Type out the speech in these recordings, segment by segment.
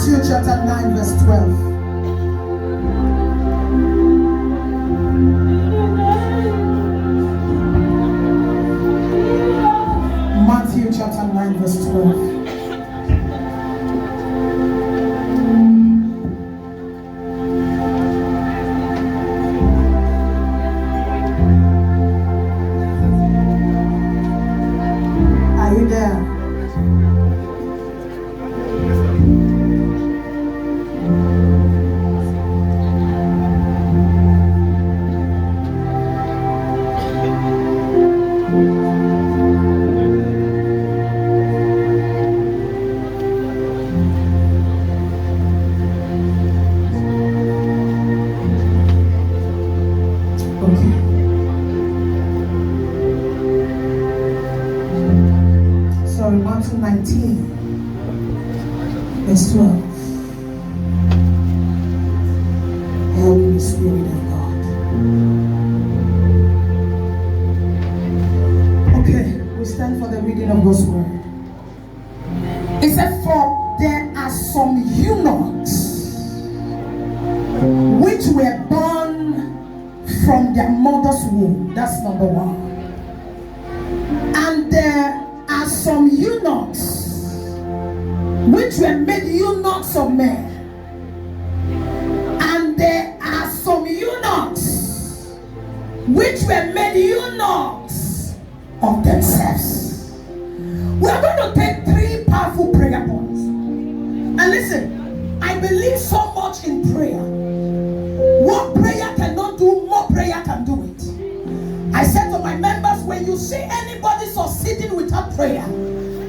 Matthew chapter 9 verse 12. Matthew chapter 9 verse 12. Are you there? Sorry, Matthew 19, verse 12. Help me, Spirit of God. Okay, we stand for the reading of God's word. It said, for there are some eunuchs which were born from their mother's womb. That's number one. And there are some eunuchs which were made eunuchs of men. And there are some eunuchs which were made eunuchs of themselves. We are going to take three powerful prayer points. And listen, I believe so much in prayer. What prayer cannot do, more prayer can do it. I said to my members, when you see anybody succeeding without prayer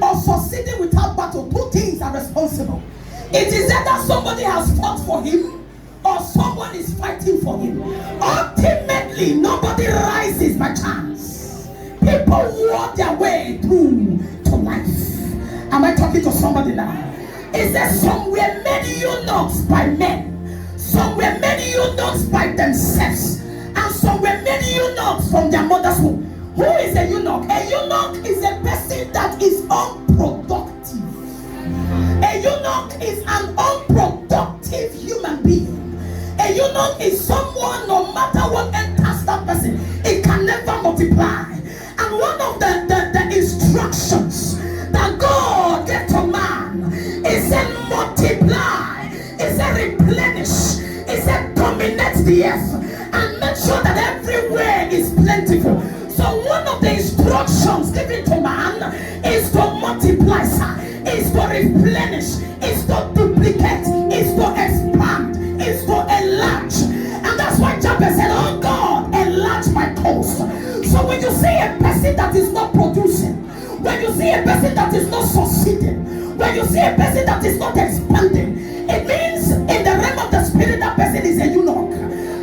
or succeeding without battle, two things are responsible. It is either somebody has fought for him or someone is fighting for him. Ultimately, nobody rises by chance. People walk their way through to life. Am I talking to somebody now? Is there some were made eunuchs by men, some were made eunuchs by themselves, and some were made eunuchs from their mother's womb. Who is a eunuch? A eunuch is a person that is unproductive. A eunuch is an unproductive human being. A eunuch is someone, no matter what enters that person, it can never multiply. And one of the instructions that God gave to man is a multiply, is a replenish, is a dominate the earth, and make sure that everywhere is plentiful. So one of the instructions given to man is to multiply, is to replenish, is to duplicate, is to expand, is to enlarge. And that's why Jabez said, oh God, enlarge my coast. So when you see a person that is not producing, when you see a person that is not succeeding, when you see a person that is not expanding, it means in the realm of the spirit that person is a eunuch.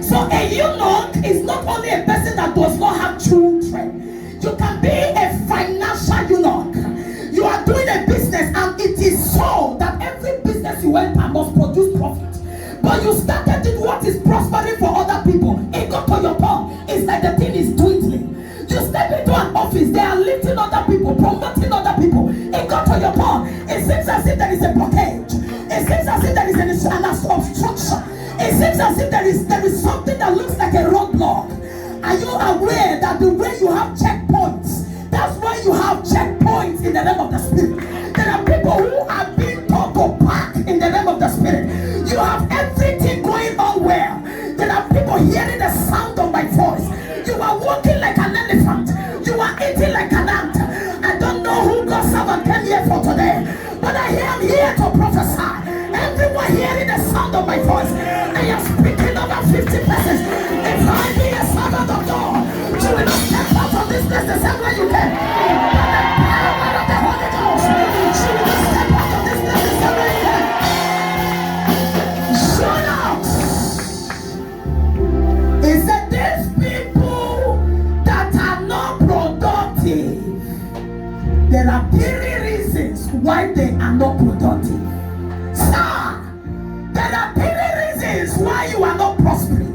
So a eunuch is not only a person that does not have children. You can be a financial eunuch. You are doing a business and it is so that every business you enter must produce profit. But you started with what is prospering for other people. It got to your tongue. It's like the thing is dwindling. You step into an office, they are lifting other people, promoting other people. It got to your tongue. It seems as if there is a blockage. It seems as if there is an obstruction. It seems as if there is something that looks like a roadblock. Are you aware that the way you have checkpoints, that's why you have checkpoints in the realm of the spirit? There are people who are being taught to park in the realm of the spirit. You have everything going on well. There are people hearing the sound of my voice. You are walking like an elephant. You are eating like an ant. I don't know who God's servant came here for today, but I am here to prophesy. Everyone hearing the sound of my voice, I am speaking over 50 persons. If I be a servant of God, you will not step out of this place the same way you came. By the power of the Holy Ghost, you will not step out of this place the same way you came. Shut up! He said, these people that are not productive, there are 3 reasons why they are not productive. Sir, there are 3 reasons why you are not prospering.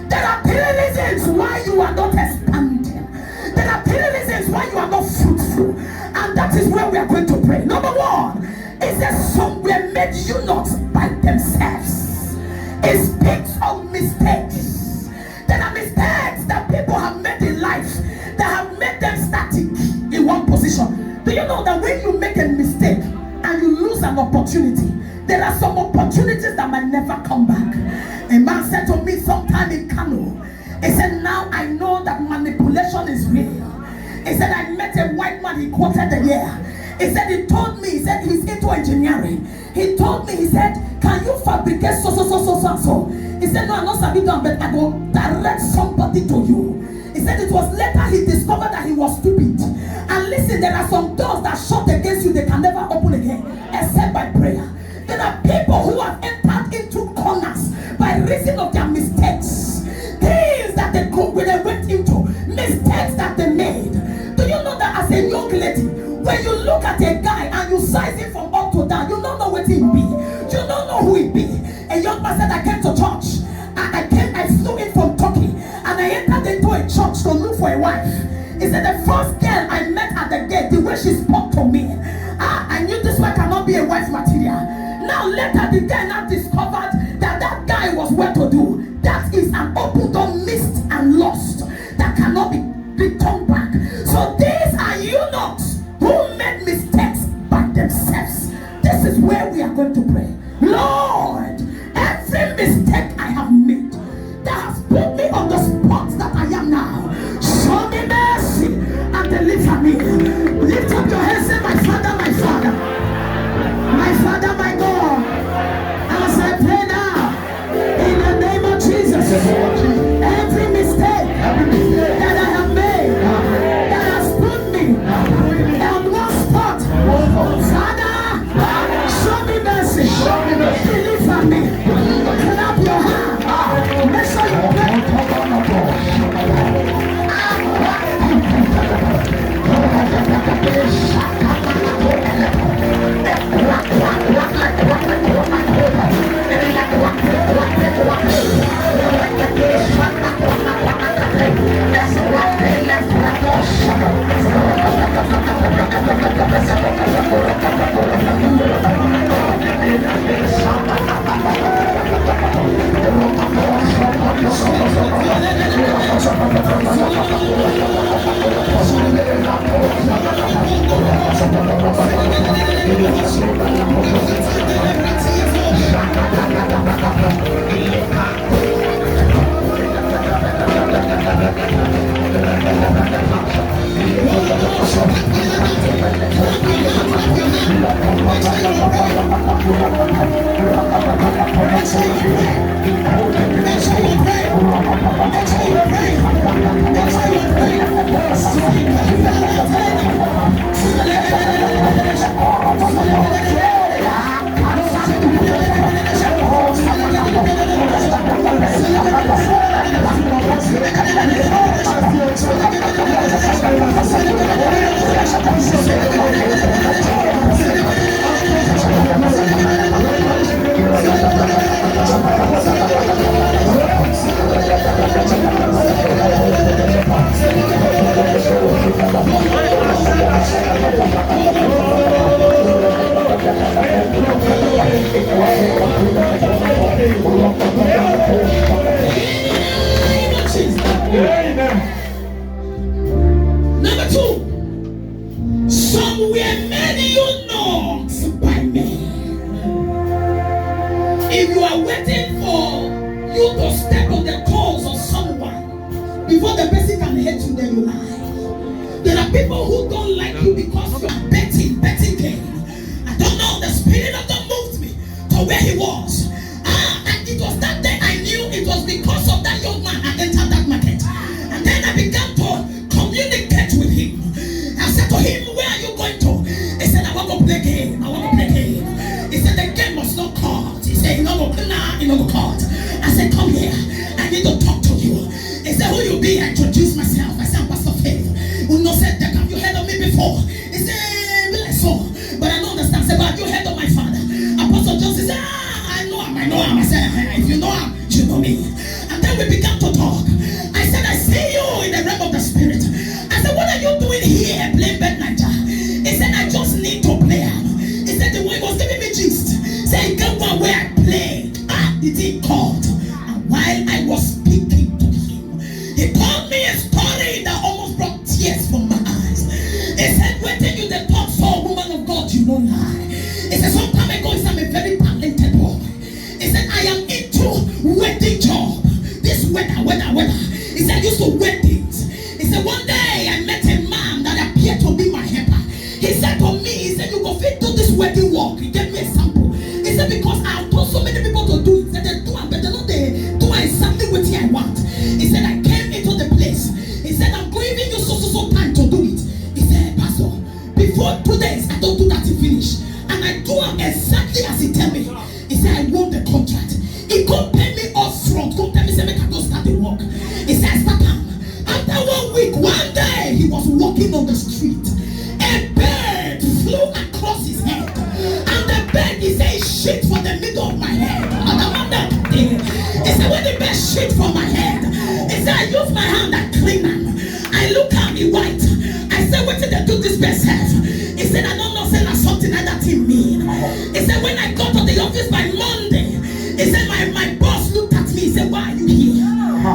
There are 3 reasons why you are not expanding. There are 3 reasons why you are not fruitful. And that is where we are going to pray. Number 1 is that some were made eunuchs There are some opportunities that might never come back. A man said to me sometime in Kano, he said, now I know that manipulation is real. He said, I met a white man, he quoted the year. He said, he told me, he said, he's into engineering. He told me, he said, can you fabricate so. He said, no, I'm not sabi done, but I will direct somebody to you. He said it was later he discovered that he was stupid. And listen, there are some doors that shut against you, they can never open again, except by prayer. There are people who have entered into corners by reason of their mistakes. Things that they went into, mistakes that they made. Do you know that as a young lady, when you look at a guy and you size him from up to down, you don't know what he be. You don't know who he be. A young man said, I came to church. I flew in from Turkey and I entered into a church to look for a wife. He said, the first girl I met at the gate, the way she spoke to me, I knew this one cannot be a wife material. Now later the guy now discovered that that guy was well to do. That is an open door missed and lost that cannot be returned back. So these are eunuchs who made mistakes by themselves. This is where we are going to pray. Lord, every mistake I have made that has put me on the spot that I am now, show me mercy and deliver me. Lift up your hands, say, my Father, my Father, my Father, my God. As I pray now, in the name of Jesus, every mistake that I have made that has put me on one spot, Father, show me mercy, deliver me. Clap your hand. Make sure you pray. Number two, some were made eunuchs by men. If you are waiting for you to step on the toes of someone before the person can hate you, then you lie. There are people who don't like you because you are betting game. I don't know, the Spirit of God moved me to where he was. And it was that day I knew it was because of that young man I entered that market. And then I began to communicate with him. I said to him, where are you going to? He said, I want to play game. He said, the game was not caught. He said, no caught. I said, come here. I need to talk to you. He said, who you be? I introduced myself. I said, I'm Pastor Faith. Uno said, have you heard of me before? He said, bless so. But I don't understand. I said, but have you heard of my father? Apostle John said, I know him. I said, if you know him, you know me. And then we began to talk. I said, I see you in the realm of the Spirit. I said, what are you doing here playing bed Niger? He said, I just need to play. He said, the way he was giving me gist. He said, he got one where I played. It he called. And while I was speaking to him, he told me a story that almost brought tears from my eyes. He said, wait till you the talk so woman of God, you don't lie. He said, some time ago, he said, I'm a very talented to weddings. He said, one day I met a man that appeared to be my helper. He said to me, he said, you go fit do this wedding work. He gave me a sample. He said, because I've told so many people to do it. He said, they do it, but they don't do exactly what I want. He said, I came into the place. He said, I'm going to give you so time to do it. He said, Pastor, before 2 days, I don't do that to finish. And I do it exactly as he tell me. He said, I want the contract. He can't pay me up front. Come tell me, say, make I go start the work. He said, I start him. After 1 week, one day, he was walking on the street. A bird flew across his head. And the bird, he said, shit for the middle of my head. He said, when the bird shit for my head, he said, I use my hand and clean him. I look at me white. I said, what did they do this bird have? He said, I don't know, say that's something like that he mean. He said, when I got to the office by Monday, he said, my boss looked at me. He said, why are you here?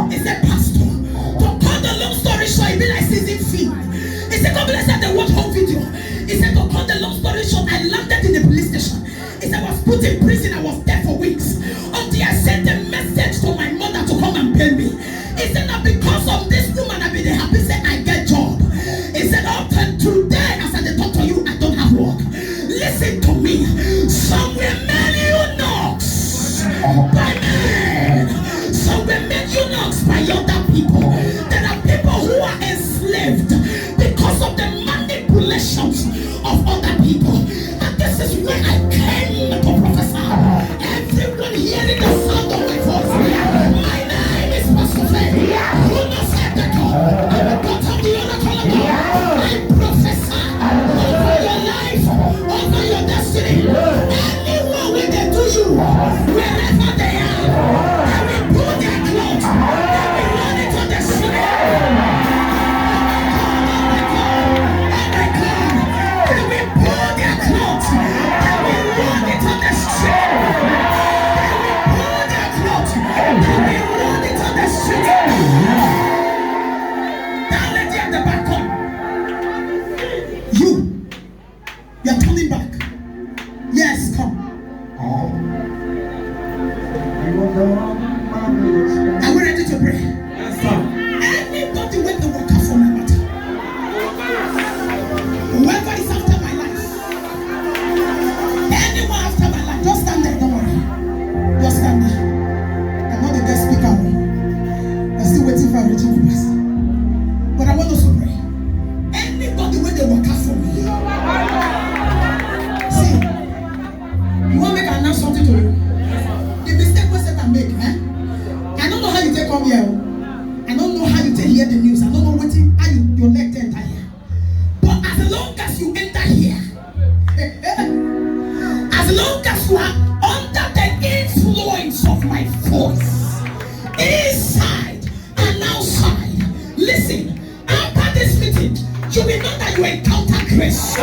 He said, Pastor, to cut the long story short, it be like season film. He said, God bless that they watch home video. He said, to cut the long story short, I landed in the police station. He said, I was put in prison. I was there for weeks. Until I sent a message to my mother to come and pay me. He said, now because of this woman, I've been happy, say I get job. He said, up to today, as I talk to you, I don't have work. Listen to me. Somewhere many eunuchs by men. Somewhere many eunuchs by other people. There are people who are enslaved because of the manipulations of other people. And this is where I came to prophesy. Everyone hearing the sound of my voice. My name is Pastor Faye. Who knows Utako? I'm a God of the Utako-Abuja. I prophesy over your life, over your destiny. Anyone when they do you, wherever they are, they will pull their clothes. They will run into the street. They will pull their clothes. They will run into the street. They will pull their clothes. They will run into the street. That lady at the back, come. You're turning back. Yes, come. Are we ready to pray? Yes, sir. Anybody with the worker for my matter, whoever is after my life, anyone after my life, just stand there, don't worry. Just stand there. I'm not the guest speaker. I'm still waiting for a reaching purpose. But I want us to pray. Anybody with the worker for me. See, you want to make an announce something to you? The mistake was that I make, I don't know how you take come here. I don't know how you take hear the news. I don't know what how your leg enter here. But as long as you enter here, as long as you are under the influence of my voice, inside and outside, listen, after this meeting, you will know that you encounter grace.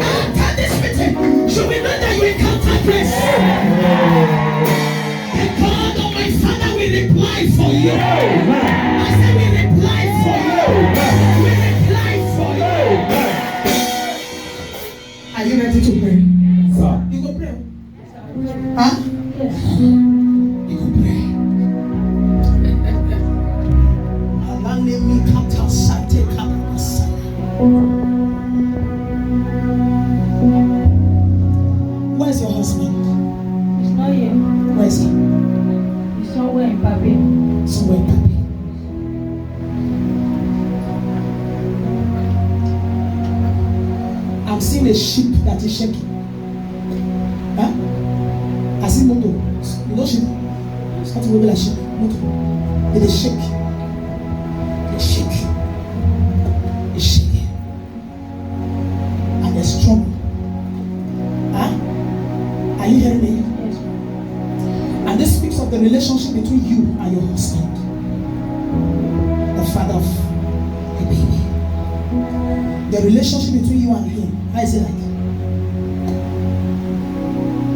After this meeting, you will know that you encounter grace. The God of my Father will reply for you. I said we reply for you. We reply for you. Are you ready to pray? Sir. You go pray. Huh? Yes. You go pray. Where's your husband? He's not here. Where is he? He's somewhere in Papi. Somewhere in Papi. I'm seeing a sheep that is shaking. Huh? I see moto. You know sheep? It's not moving like sheep. Moto. It is shake. They shake. They shake. And there's trouble. Huh? Are you hearing me? Yes. And this speaks of the relationship between you and your husband, the father of a baby. The relationship between you and him. How is it like?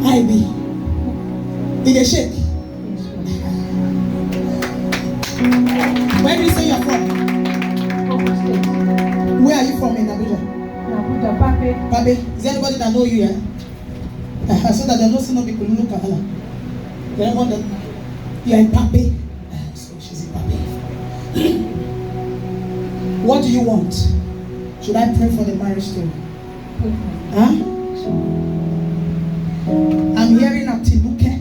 How be? Did they shake? Where do you say you're from? Where are you from in Abuja? Abuja, Papi. Papi, is there anybody that know you here? So that they don't see no people who look at her. They don't want them. You're in Pape. So she's in Pape. What do you want? Should I pray for the marriage too? Huh? I'm hearing a Tibuke.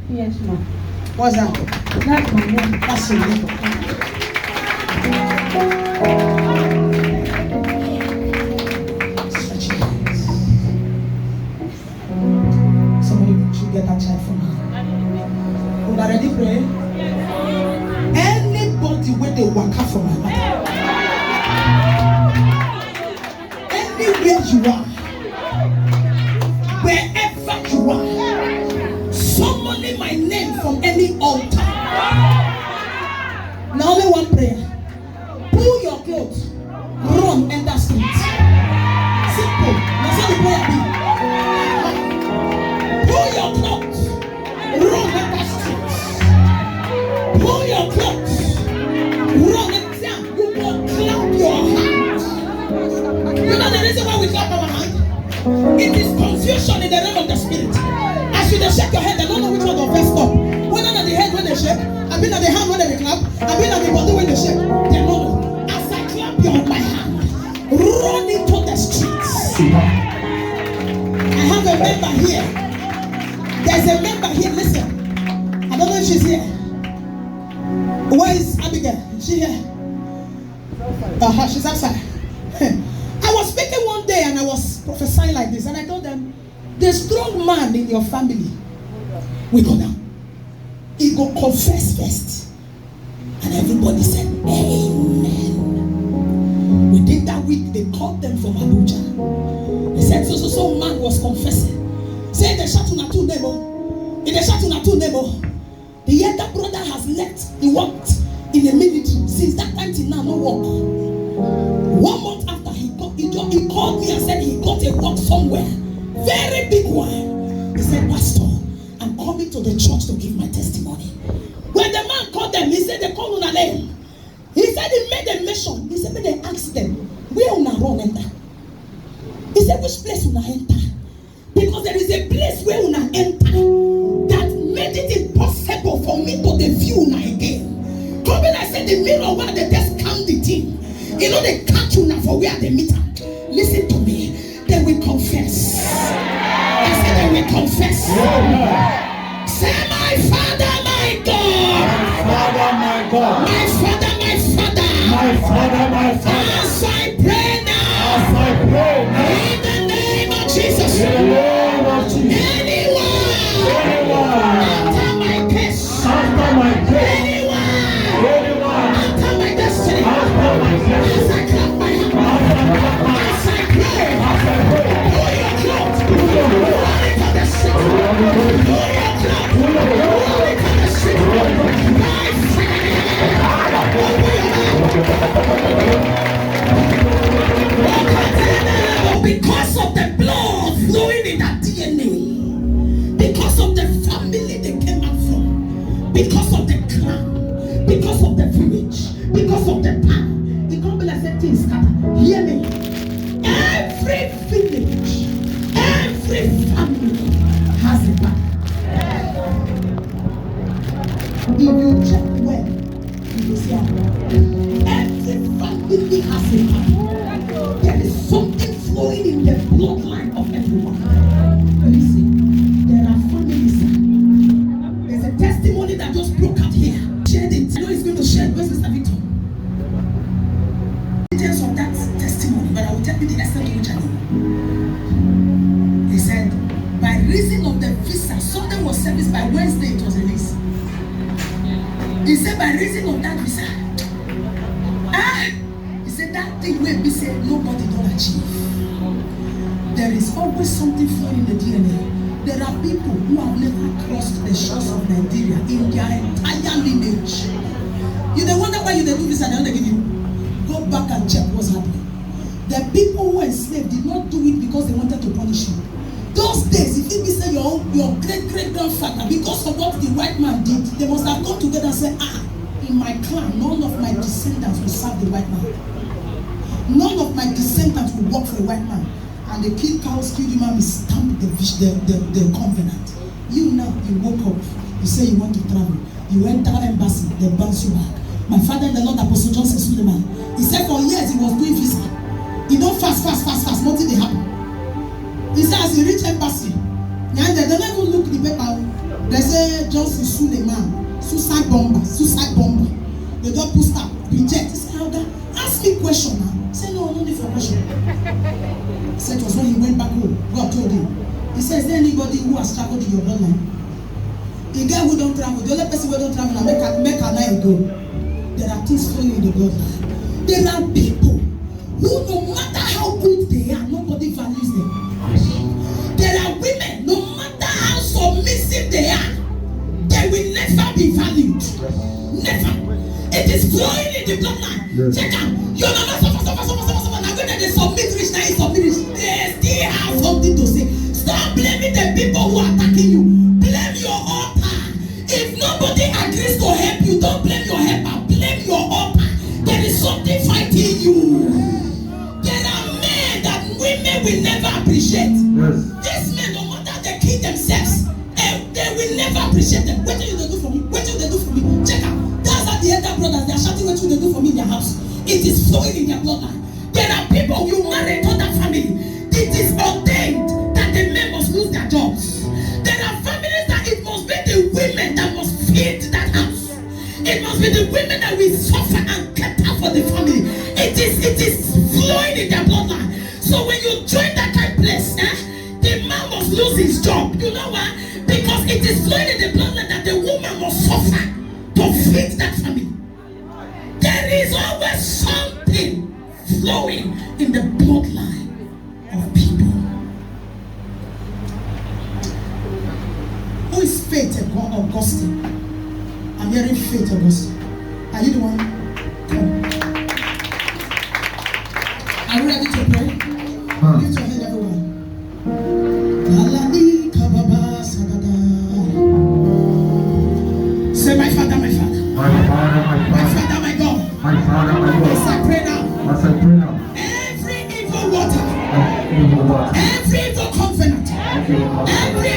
Yes, ma'am. What's that? That's my name. That's your name. Stretch your hands. Somebody should get that child from her. We already pray. Anybody where they walk out from her mother. Anywhere you are. Wherever you are. Summoning my name from any altar. Now only one prayer. Pull your clothes. Run enter street. Simple. That's how the prayer be. Pull your clothes. Run enter street. Pull your clothes. Run enter. You will clap your hands. You know the reason why we clap our hands? It is confusion in the realm of the spirit. As you shake your head, I don't know which one to first stop. When on the head when they shake, I've been on the hand when they clap, I've been on the body when they shake. They know. As I clap your my hand, run into the streets. I have a member here. There's a member here. Listen, I don't know if she's here. Where is Abigail? Is she here? She's outside. I was speaking one day and I was prophesying like this, and I told them, the strong man in your family will go down. He go confess first. And everybody said, amen. Within that week, they called them from Abuja. They said, so man was confessing. Say, the Shatuna two nemo. In the Shatuna two nemo. The elder brother has left. He worked in the military. Since that time till now, no work. 1 month after, he called me and said he got a work somewhere. Very big one. He said, Pastor, I'm coming to the church to give my testimony. When the man called them, he said they called on a name. He said he made a mission. He said when they asked them, where una run enter? He said, which place una enter? Because there is a place where una enter that made it impossible for me to view una again. Coming, I said the mirror where they just count the thing. You know they catch una for where they meet. Listen to me. They will confess. I said they will confess. Say, my Father, my God. My Father, my God. My Father, my Father. My Father, my Father. As I pray now. As I pray now. In the name of Jesus. In the name of Jesus. Anyone. After my case. After my case. Anyone. After my destiny. After my destiny. As I clap my hands. As I pray. Pull your clothes. Run into the street. Pull your clothes. Run into the street. My Father. Because of the blood flowing in that DNA, because of the family they came out from, because of the clan, because of the village, because of the town, the company said things scatter. Hear me. Every village, every family has a back. If you check well, you will see every family has a back. There is something flowing in the bloodline of everyone. Listen, there are families. There's a testimony that just broke out here. Shared it. I know he's going to share it. Where's Mr. Victor? Details of that testimony, but I will tell you the extent to which I know. He said, by reason of the visa, something was serviced by Wednesday, it was released. He said, by reason of that visa, he said that thing will be said nobody don't achieve. There is always something flowing in the DNA. There are people who have never crossed the shores of Nigeria in their entire lineage. You don't wonder why you don't do this and they give you. Go back and check what's happening. The people who were enslaved did not do it because they wanted to punish you. Those days, if you say your great-great-grandfather, because of what the white man did, they must have come together and said, in my clan, none of my descendants will serve the white man. None of my descendants will work for a white man. And they kill cows, kill human, we stamp the covenant. You now, you woke up, you say you want to travel. You enter embassy, they bounce you back. My father in the Lord, Apostle Johnson Suleiman, he said for years he was doing visa. He don't fast, nothing they happen. He said as he reach embassy, and they don't even look the paper. They say Johnson Suleiman, suicide bomber. They don't put stop, reject. He said, how that? Ask me question now. He said, no need for question. He said it was when he went back home. God told him. He said, is there anybody who has traveled in your bloodline? The guy who don't travel, the only person who don't travel, make a night go. There are things flowing in the bloodline. There are people who, no matter how good they are, nobody values them. There are women, no matter how submissive they are, they will never be valued. Never. It is flowing in the bloodline. Check out. Your mama suffer. Now when they submit rich, now you submit rich. They still have something to say. Stop blaming the people who are attacking you. Blame your altar. If nobody agrees to help you, don't blame your helper. Blame your altar. There is something fighting you. There are men that women will never appreciate. These men, no matter they kill themselves, they will never appreciate them. What do you do for me? What do they do for me? Check out. That's how the elder brothers, they are shouting what do they do for me in their house. It is flowing in their bloodline. There are people you marry to that family. It is ordained that the men must lose their jobs. There are families that it must be the women that must feed that house. It must be the women that will suffer and cater for the family. It is flowing in their bloodline. So when you join that kind of place, the man must lose his job. You know why? Because it is flowing in the bloodline that the woman must suffer to feed that family. There is always something flowing in the bloodline of people. Who is Faith Augustine? I'm hearing Faith Augustine. Are you the one? Come. Are you ready to pray? Lift your hand, everyone. Say, my Father, my Father. My Father, my My Father. Father, my God. My Father, my As God. I pray now, As I pray now, every evil water, evil water, every evil covenant, every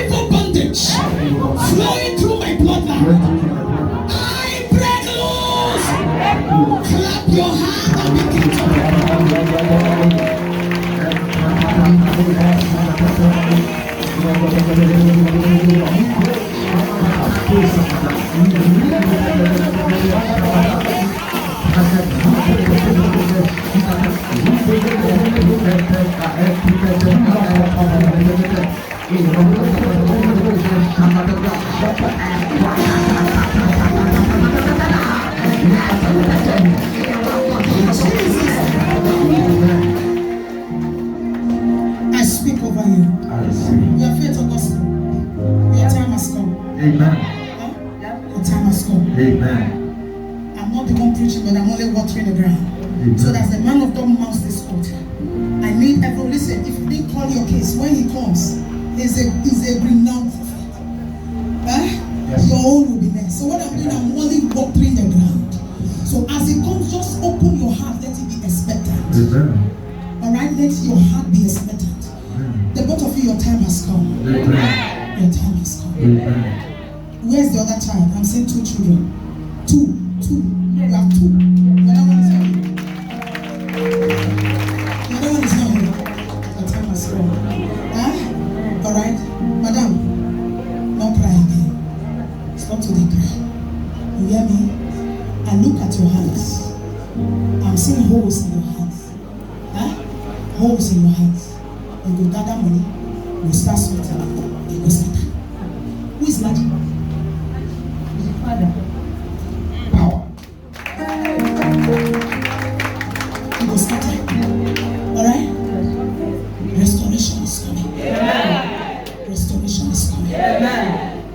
evil bondage flowing through my bloodline, I break loose. Clap your hand and begin to I speak over you. Your Faith Augustine. Your time has come. Amen. Your time has come. Amen. I'm not the one preaching, but I'm only watering the ground. So that's the man of God mounts this altar. I need everyone. Listen, if you didn't call your case, when he comes, he's a renowned prophet. Yes. Your own will be there. So what I'm doing, I'm only watering the ground. So as it comes, just open your heart, let it be expectant. Amen. Alright, let your heart be expectant. The both of you, your time has come. Amen. Your time has come. Amen. Where's the other child? I'm seeing 2 children. 2. You have 2. The other one is not here. The other one is not here. Your time has come. Alright? Madam, no cry again. Stop to the cry. You hear me? I look at your hands. I'm seeing holes in your hands. Holes in your hands. You go gather money, you start sweating, you go scatter. Who is magic? His father. Power. You go scatter. Alright? Restoration is coming. Restoration is coming.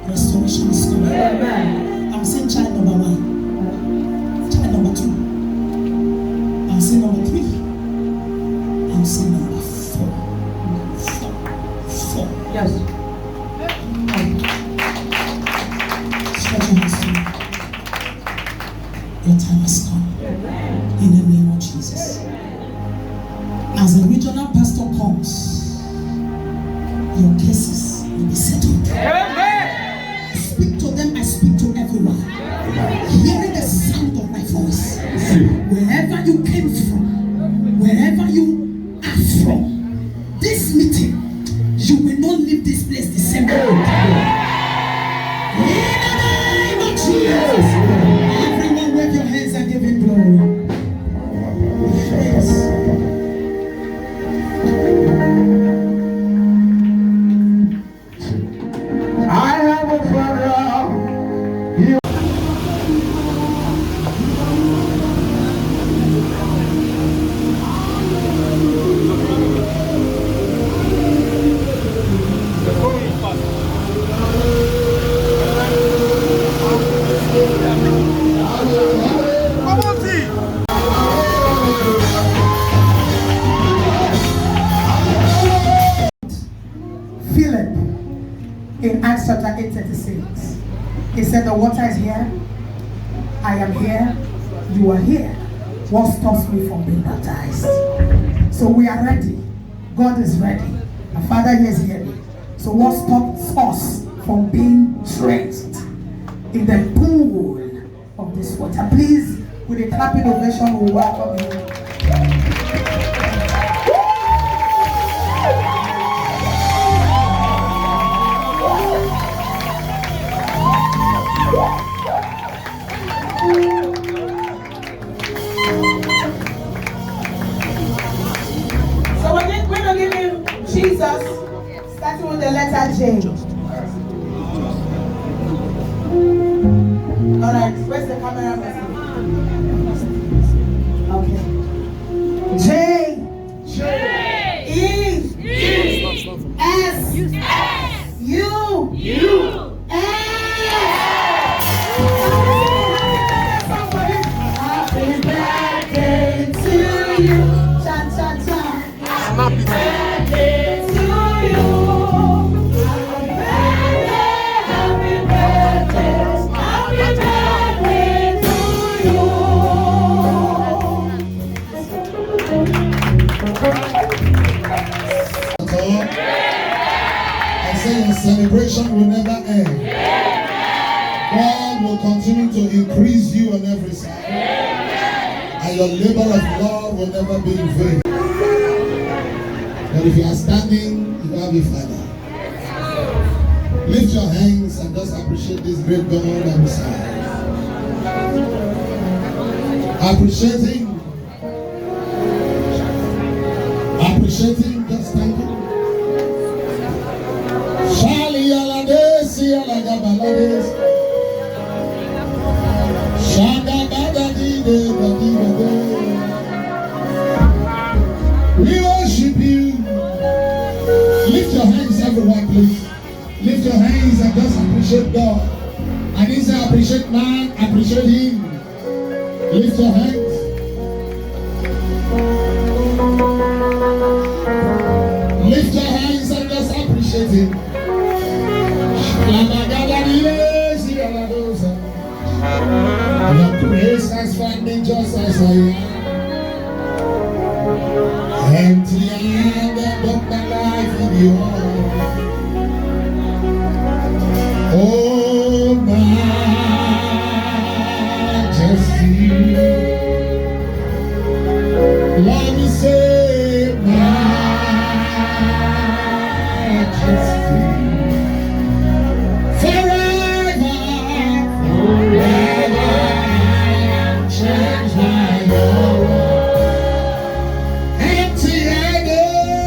Restoration is coming. I'm saying child number 1. Child number 2. I'm saying number 3. I'm saying number 4. Yes. Stretch your hands to me. Your time has come. In the name of Jesus. As the regional pastor comes, your cases will be settled. I speak to them, I speak to everyone. this. Wherever you came from, wherever you are from, this meeting, you will not leave this place the same way. In the name of Jesus. Everyone wave your hands and give him glory. Yes. I have a father. You Philip in Acts chapter 8:36. He said, the water is here, I am here, you are here. What stops me from being baptized? So we are ready. God is ready. Our Father here is here. So what stops us from being drenched in the pool of this water? Please, with a clapping ovation, we welcome you. So we're going to give him Jesus, starting with the letter J. Alright, where's the camera person? Okay. J. E. S. U. Happy birthday to you. Cha cha cha. Happy birthday to you. Happy birthday. Happy birthday to you. I say your celebration will never end. God will continue to increase you on every side. And your labor of love will never be in vain. But if you are standing, you have a Father. Lift your hands and just appreciate this great God on the side. Appreciate Him. Appreciate Him. Just thank Him. Shali alades, alagabalades. Shanga badadi de badi de. We worship you. Lift your hands, everyone, please. Lift your hands and just appreciate God. I didn't say appreciate man, appreciate Him. Lift your hands. Lift your hands and just appreciate Him. Your grace has found me just as I am. Empty handed, but my life in your arms. Oh, majesty. Let me say, majesty. Change my world. Empty-handed.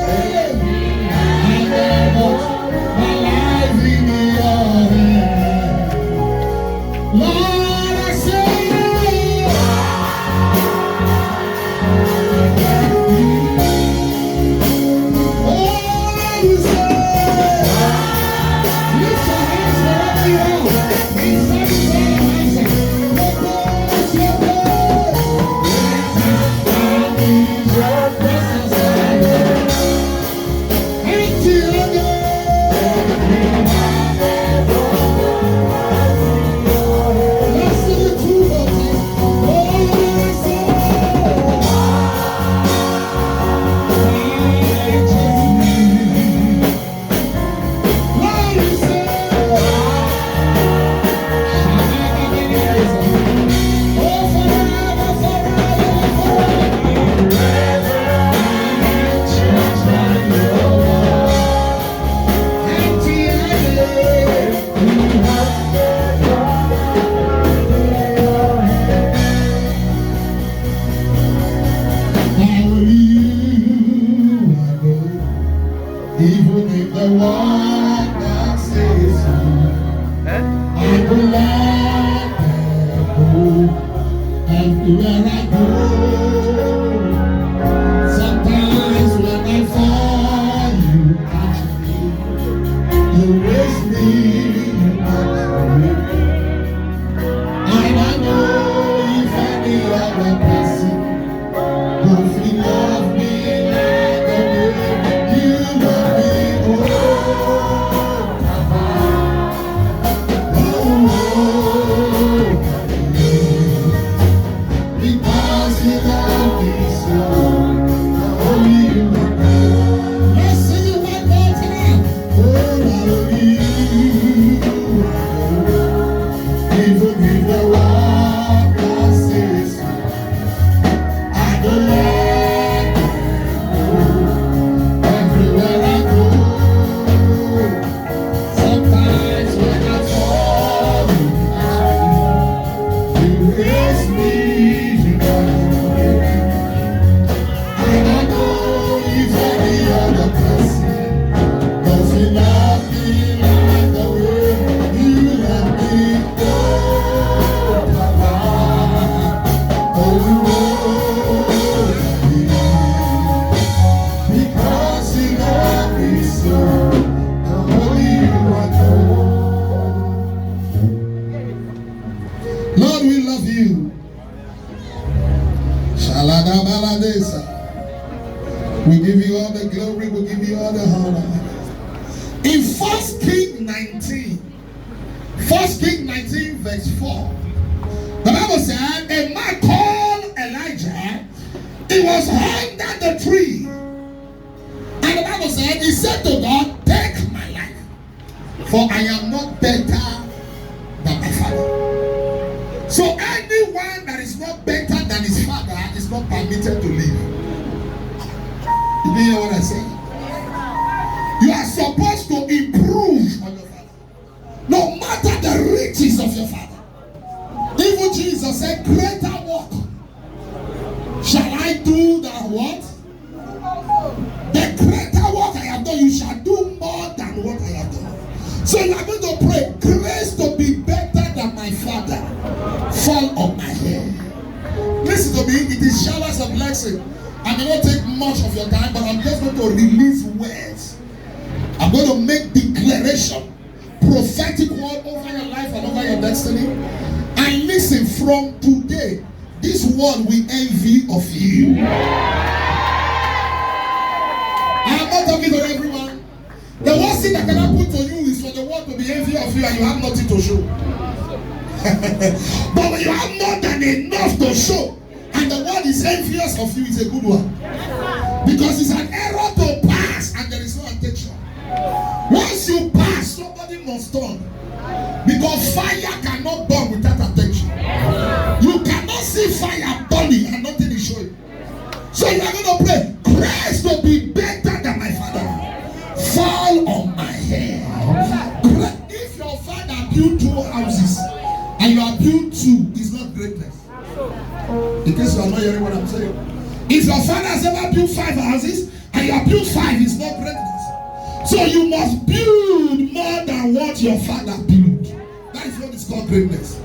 if the one that says so, I will let go everywhere I go. Sometimes when I fall, you catch me, you raise me, you catch me. And I know if any other person don't feel love me like the way you love me, because you love me so, only you love me. Let's sing it one more time. Oh, only you. Even if the world does say so, I don't let go. Everywhere I go, sometimes when I fall, you raise me, you and I know if any other person doesn't love me like the way you love me. Because you love me so, only you adore. Lord, we love you. Shalada baladesa. We give you all the glory, we give you all the honor. In 1 King 19, 1 King 19 verse 4, the Bible said, a man called Elijah, he was under the tree. And the Bible said, he said to God, take my life, for I am not better than my father. So anyone that is not better than his father is not permitted to live. You didn't hear what I said? You are supposed to improve on your father, no matter the riches of your father. Even Jesus said, greater work shall I do than what? The greater work I have done, you shall do more than what I have done. So you are going to pray, grace to be better than my father fall on my head. Listen to me, it is showers of blessing. I may not take much of your time, but I'm just going to release words. I'm going to make declaration, prophetic word over your life and over your destiny. And listen, from today, this world will envy of you. I'm not talking to everyone. The worst thing that can happen to you is for the world to be envy of you and you have nothing to show. But when you have more than enough to show, and the world is envious of you, it's a good one. Because it's an error to pass and there is no attention. Once you pass, somebody must turn. Because fire cannot burn without attention. You cannot see fire burning and nothing is showing. So you are going to pray, grace to be better than my father fall on my head. If your father built 2 houses and you have built 2, it's not greatness. In case you are not hearing what I'm saying. If your father has ever built 5 houses and you have built 5, it's not greatness. So you must build more than what your father built. That is what is called greatness.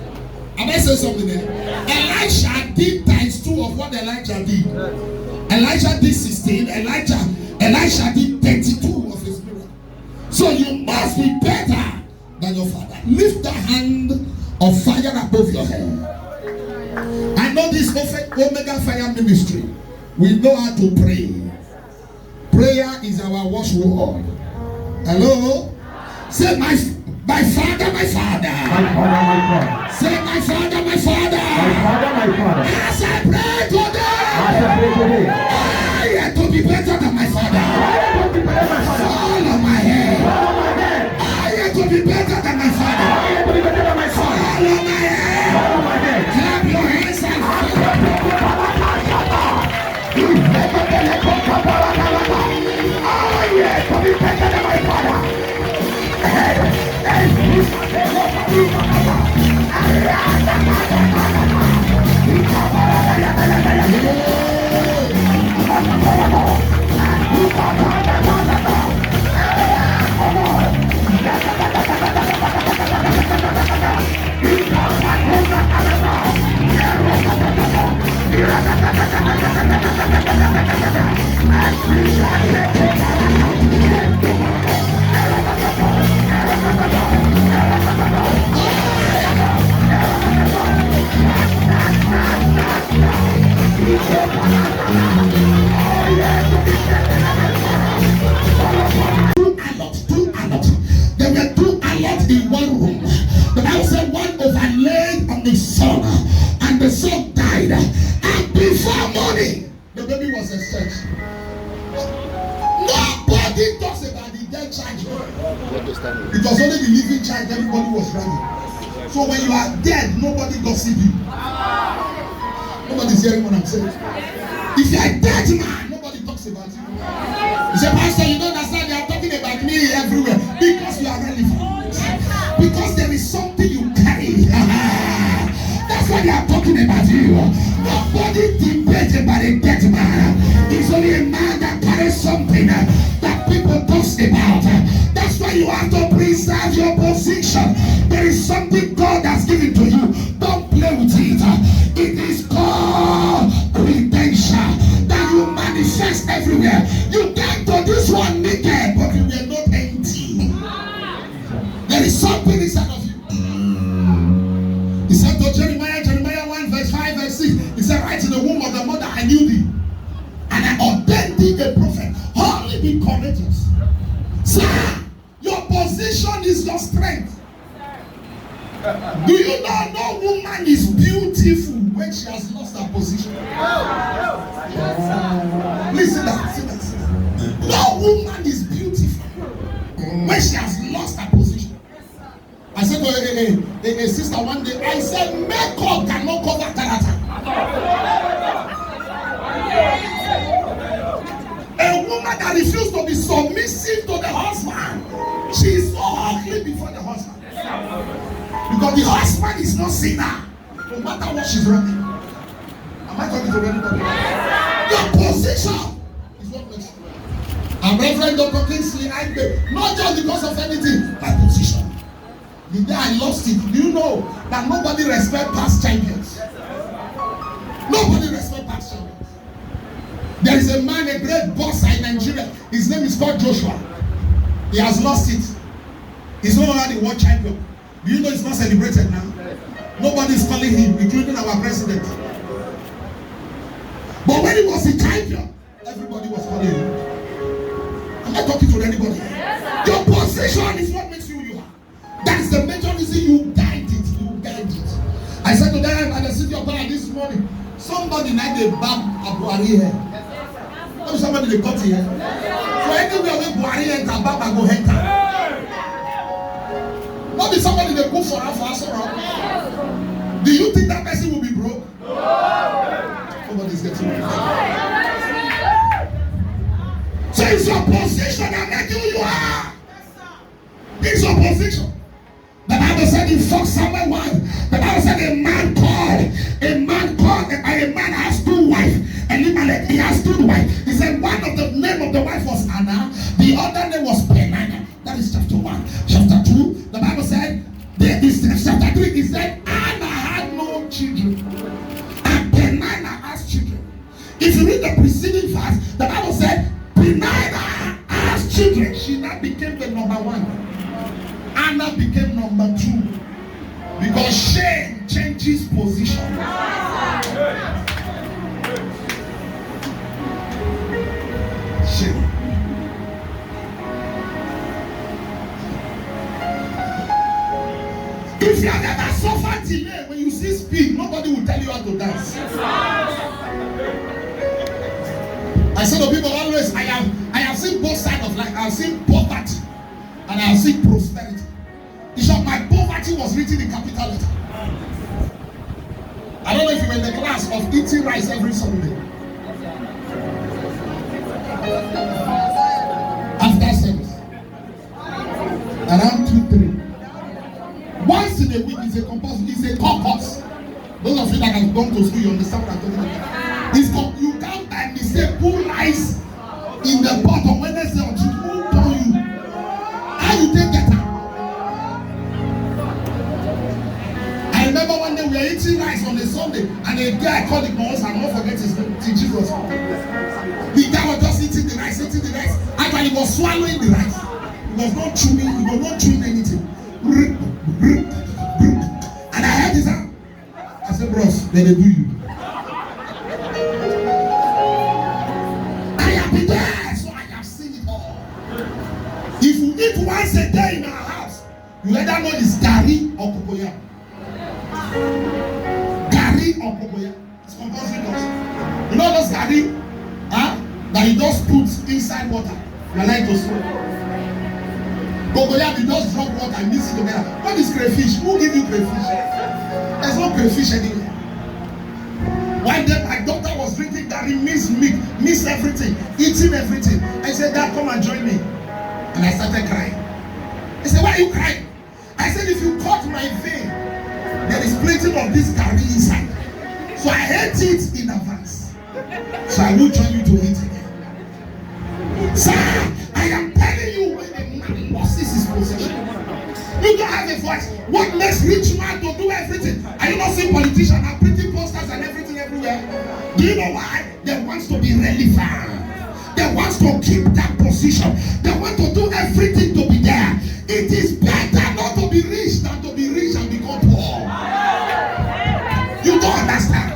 Am I saying something there? Elisha did times 2 of what Elijah did. Elijah did 16. Elisha did 32 of his miracle. So you must be better than your father. Lift the hand of fire above your head. I know this Omega Fire Ministry. We know how to pray. Prayer is our watchword. Hello? Say my father, my father. My father, my father. Say my father, my father. My father, my father. As I pray today, I to be better than my father. Fall on my head. I to be better than my father. Fall on my head. Clap your hands and to be better than my father. Nobody talks about the dead child. It was only the living child everybody was running. So when you are dead, nobody gossip you. Nobody's hearing what I'm saying. If you are a dead man, nobody talks about you. You say, Pastor, you don't understand, they are talking about me everywhere. Because you are relevant. Because there is something you carry. That's why they are talking about you. Nobody debates about a dead man. It's only a man that carries something that people talk about. That's why you have to preserve your position. There is something God has given to you. Don't play with it. It is called redemption that you manifest everywhere. You came to this one naked, but you were not empty. There is something inside of you. He said to Jeremiah 1 verse 5 verse 6, he said, right in the womb of the mother I knew thee, and I ordained thee a prophet. Only be courageous. Sir, your position is your strength. Do you know no woman is beautiful when she has lost her position? Please sit down. No woman is beautiful when she has lost her position. I said to a sister one day, I said, makeup cannot cover character. A woman that refused to be submissive to the husband, she is so ugly before the husband. Because the husband is not sinner, no matter what she's running. Am I talking to anybody? Your position is what makes you. I'm Reverend Dr. Kingsley, not just because of anything, my position. The day I lost it, do you know that nobody respects past champions? Nobody respects past champions. There is a man, a great boss in Nigeria. His name is called Joshua. He has lost it. He's no longer the world champion. Do you know it's not celebrated now? Nobody is calling him, including our president. But when he was a champion, everybody was calling him. Am I talking to anybody? Yes, your position is what makes you who you are. That's the major reason you guide it. You guide it. I said to them at the city of Ghana this morning, somebody like the bag of Buhari here. Maybe somebody they cut here. So anywhere where Buhari enter, Baba go enter. Not be somebody they go for us around. Do you think that person will be broke? Nobody's getting it. So it's your position that makes you are. It's your position. The Bible said in 1 Samuel 1, the Bible said a man has two wives. Elimelech, he has two wives. He said one of the name of the wife was Anna, the other name was Penina. That is chapter 1. Chapter 2, the Bible said, chapter 3, it said Anna had no children, and Penina has children. If you read the preceding verse, the Bible said Penina has children. She now became the number 1. Anna became number 2 because shame changes position. Shame. If you have ever suffered delay when you see speed, nobody will tell you how to dance. I say to people always, I have seen both sides of life. I have seen poverty and I have seen prosperity. Bishop, my poverty was written in capital letter. I don't know if you were in the class of eating rice every Sunday. After service. Around 2-3. Once in a week is a compulsory, is a caucus. Those of you that have gone to school, you understand what I'm talking about. It's called, you can't by mistake put rice in the pot on Wednesday or Tuesday. Who told you? How you take that? I remember one day we were eating rice on a Sunday, and a guy called the boss, and I won't forget his name, Jesus. The guy was just eating the rice. Actually, he was swallowing the rice. He was not chewing anything. And I heard this sound. I said, bros, let it do you. I have been there, so I have seen it all. If you eat once a day in our house, you either know it's Gari or Kokoya. Gari or Kokoya. It's compulsory. You know those Gari? Huh? that you just put inside water. You like to swim. Gogoyam, you just drop water and mix it together. What is crayfish? Who give you crayfish? There's no crayfish anywhere. One day my doctor was drinking garri, mixed meat, mixed everything, eating everything. I said, Dad, come and join me. And I started crying. He said, why are you crying? I said, if you cut my vein, there is plenty of this garri inside. So I hate it in advance. So I will join you to eat again. Sir, I am telling you, when a man loses his position, you don't have a voice. What makes rich man to do everything? Are you not seeing politicians are printing posters and everything everywhere? Do you know why? They want to be relevant. They want to keep that position. They want to do everything to be there. It is better not to be rich than to be rich and become poor. You don't understand.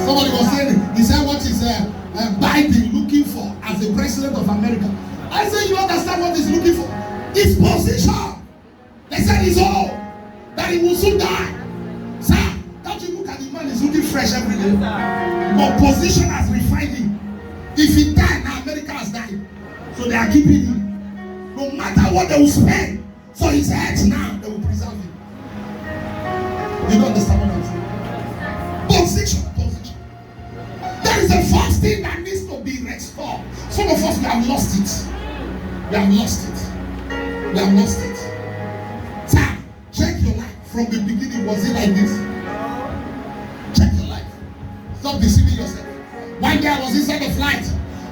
Somebody was saying, he said, what is Biden looking for as the president of America? I said, you understand what he's looking for? His position. They said he's old, that he will soon die. Sir, don't you look at the man, he's looking fresh every day. But position has refined him. If he died, now America has died. So they are keeping him. No matter what they will spend for his head now, they will preserve him. You don't understand what I'm saying? Position. There is a first thing that needs to be restored. Some of us, we have lost it. We have lost it. We have lost it. Sir, check your life. From the beginning, was it like this? Check your life. Stop deceiving yourself. One day I was inside a flight,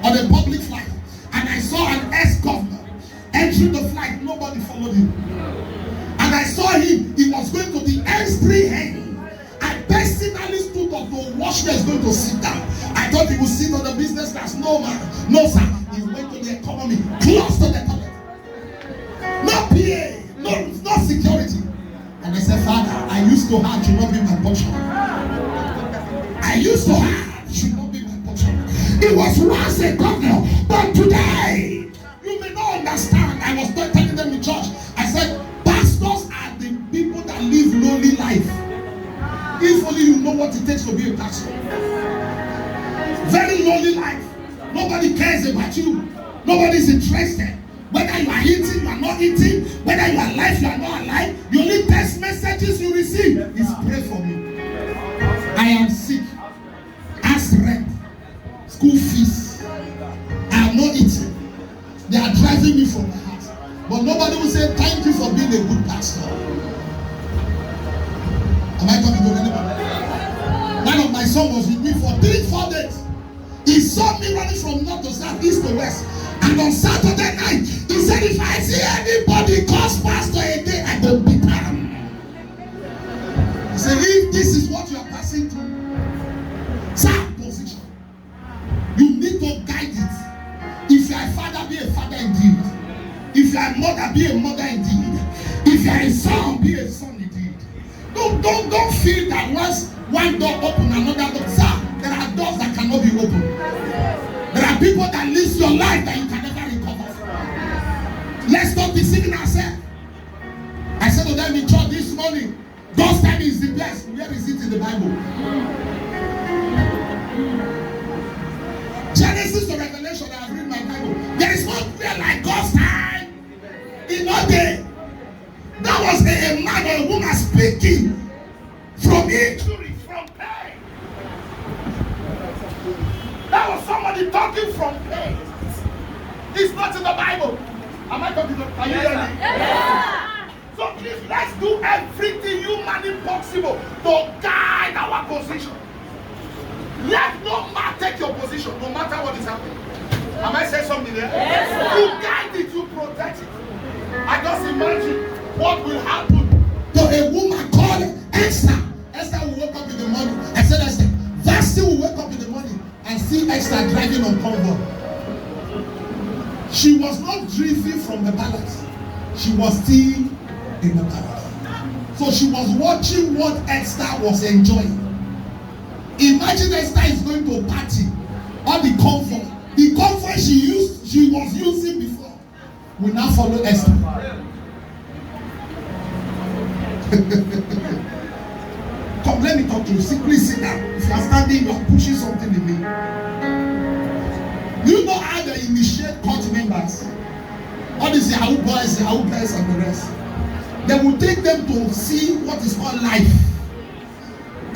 on a public flight, and I saw an ex-governor entering the flight. Nobody followed him. And I saw him. He was going to the X3 hang. I personally stood up to watch where he's going to sit down. I thought he would sit on the business class. No, man. No, sir. He went to the economy, close to the toilet. No PA. No security. And I said, Father, I used to have, should not be my portion. I used to have, should not be my portion. It was once a governor, but today, you may not understand. I was not telling them in church. I said, pastors are the people that live lonely life. If only you know what it takes to be a pastor. Very lonely life. Nobody cares about you. Nobody is interested. Whether you are eating, you are not eating. Whether you are alive, you are not alive. The only text messages you receive is pray for me. I am sick. Ask rent. School fees. I am not eating. They are driving me from my house. But nobody will say thank you for being a good pastor. Am I talking to anybody? One of my sons was with me for 3-4 days. He saw me running from north to south, east to west. And on Saturday night, he said, if I see anybody cause pastor a day, I go beat him. He said, if this is what you are passing through, sir, position. You need to guide it. If you are a father, be a father indeed. If you are a mother, be a mother indeed. If you are a son, be a son indeed. Don't feel that once one door open, another door. Sir, there are doors that cannot be opened. There are people that live your life that you can never recover. Let's stop deceiving ourselves. I said to them in church this morning, God's time is the best. Where is it in the Bible? Genesis to Revelation, I have read my Bible. There is no prayer like God's time. In no day. That was a man or a woman speaking from injury, from pain. That was somebody talking from pain. It's not in the Bible. Am I talking to you? Are you hearing me? Yeah. So please, let's do everything humanly possible to guide our position. Let no man take your position, no matter what is happening. Am I saying something there? Yes, sir. You guide it, you protect it. I just imagine what will happen to a woman called Esther. Esther will wake up in the morning. I said, Esther, Vasti will wake up in the morning and see Esther driving on convoy. She was not driven from the palace. She was still in the palace. So she was watching what Esther was enjoying. Imagine Esther is going to a party on the convoy. The convoy she was using before will now follow Esther. Come, let me talk church, you simply sit down. If you are standing, you are pushing something in me. You know how they initiate court members? All these Yahoo boys, Yahoo girls, and the rest. They will take them to see what is called life,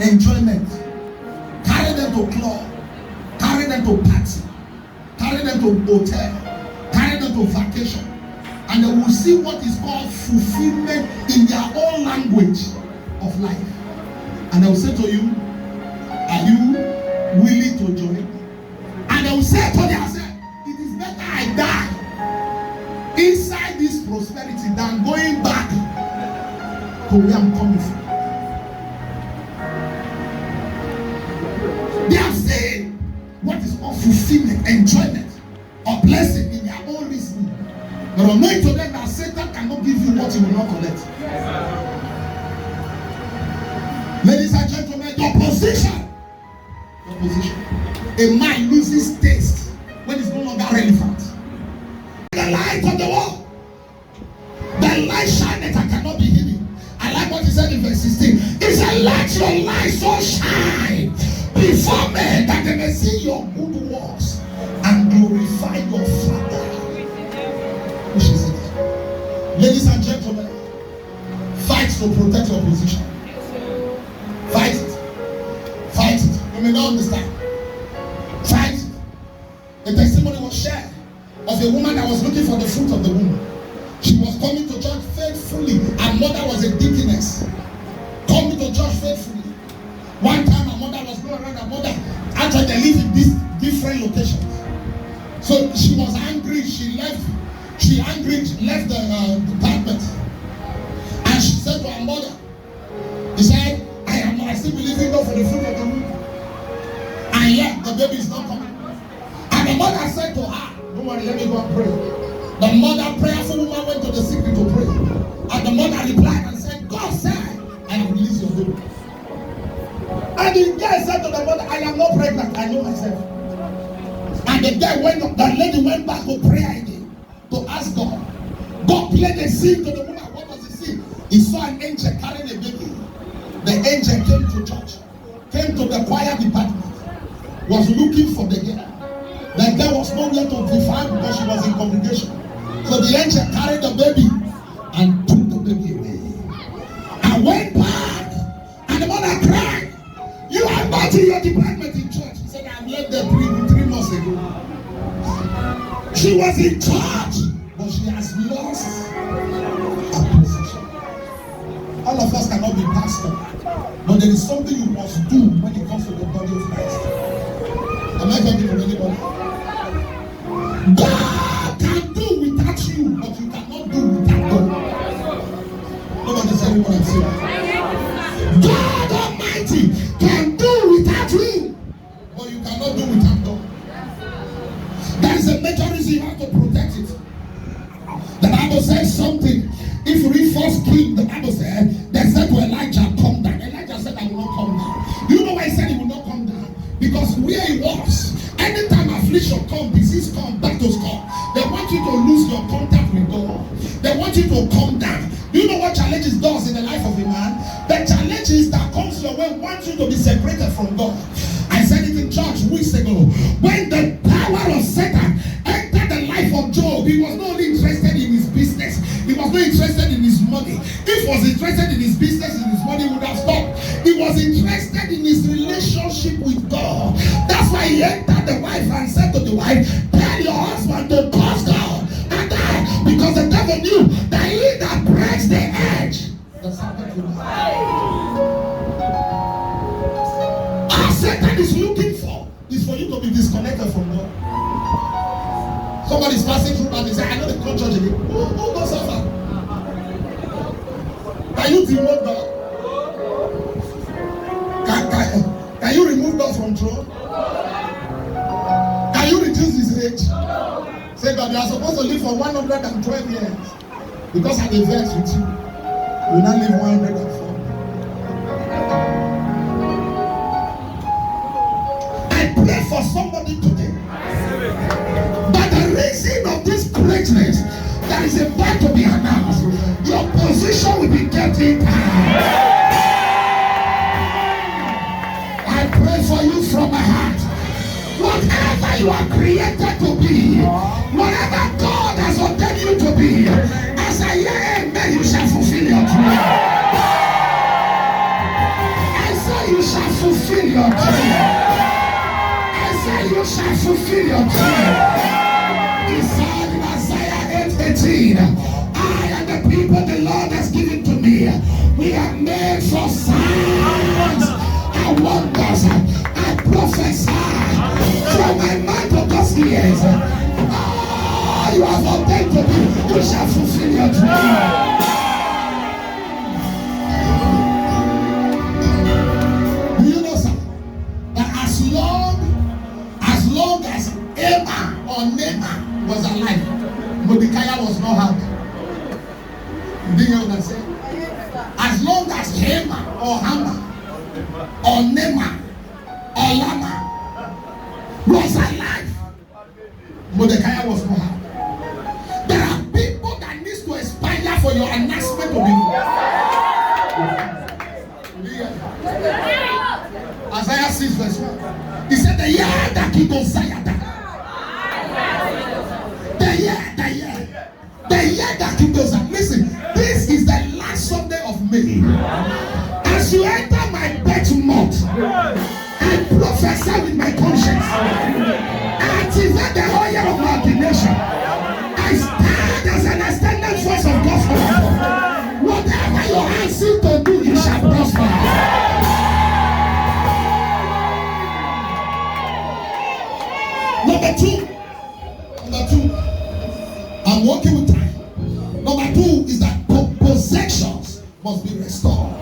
enjoyment. Carry them to club, carry them to party, carry them to hotel, carry them to vacation, and they will see what is called fulfillment in their own language of life. And they will say to you, are you willing to join? And they will say to themselves, it is better I die inside this prosperity than going back to where I'm coming from. They have seen what is called fulfillment, enjoyment, or blessing in their own reasoning. But unknowing to them that Satan cannot give you what he will not collect. Ladies and gentlemen, your position. A man loses taste when it's no longer relevant. The light of the world. The light shineth and cannot be hidden. I like what he said in verse 16. He said, let your light so shine before men that they may see your good works and glorify your Father which is in heaven. Ladies and gentlemen, fight to protect your position. Fight it. Fight it. You may not understand. Fight it. The testimony was shared of a woman that was looking for the fruit of the womb. She was coming to church faithfully. Her mother was a deaconess. Coming to church faithfully. One time her mother was going around. Her mother actually they live in these different locations. So she was angry. She left the department. And she said to her mother, he said, I still believe in God for the fruit of the womb. And yet the baby is not coming. And the mother said to her, don't worry, let me go and pray. The mother, prayerful woman, went to the secret to pray. And the mother replied and said, God said, I have released your baby. And the guy said to the mother, I am not pregnant, I know myself. And the lady went back to prayer again, to ask God. God played a scene to the woman. What was the scene? He saw an angel carrying a baby. The angel came to church, came to the choir department, was looking for the girl. The girl was nowhere to be found because she was in congregation. So the angel carried the baby and took the baby away. And went back. And the mother cried, you are not in your department in church. He said, I left there three months ago. She was in church, but she has lost her position. All of us cannot be pastor, but there is something you must do when it comes to the body of Christ. Am I talking to anybody? God can do without you, but you cannot do without God. Nobody saying what I'm saying. God Almighty can do without you, but you cannot do without God. That is a major reason you have to protect it. The Bible says something. If you read 1 Kings, the Bible said, they said to Elijah, come down. Elijah said, I will not come down. You know why he said he will not come down? Because where he was, anytime affliction comes, disease comes, battles come, they want you to lose your contact with God. They want you to come down. Do you know what challenges does in the life of a man? The challenges that comes your way want you to be separated from God. I said it in church weeks ago. When the power of Satan entered the life of Job, he was not only interested in his business, he was not interested in his money. If he was interested in his business, in his money, he would have stopped. He was interested in his relationship with God. That's why he entered the wife and said to the wife, tell your husband to curse God and die, because the devil knew that he that breaks the edge, the serpent will die. All Satan is looking for is for you to be disconnected from God. Somebody is passing through and they say, I know the church again. Who goes suffer? Can you demote God? Can you remove God from throne? Can you reduce his age? Say, God, you are supposed to live for 112 years. Because I'm a verse with you. You will not live 104. I pray for somebody today. By the reason of this greatness that is about to be announced, your position will be getting high. whatever you are created to be, whatever God has ordained you to be, as I hear amen, you shall fulfill your dream. I say you shall fulfill your dream. I say you shall fulfill your dream. He said in Isaiah 8:18, I and the people the Lord has given to me, we are made for signs and wonders. I prophesy from my mouth of those ears. Oh, you have ordained to me, you shall fulfill your dream. Do you know something? That as long as Emma or Nema was alive, Mordecai was not hard. Do you understand? As long as Hema or Hama or Nema or Lama was alive, Mordecai was not hard. There are people that needs to aspire for your announcement to be. Isaiah 6 verse 1. He said, the year that King Uzziah died. The year that King Uzziah. Listen, this is the last Sunday of May. As you enter my birth month, I prophesy with my conscience. I activate the oil of my ordination. I stand as an extended force of gospel. Whatever your hands seem to do, you shall prosper. Number two, I'm working with time. Number two is that possessions must be restored.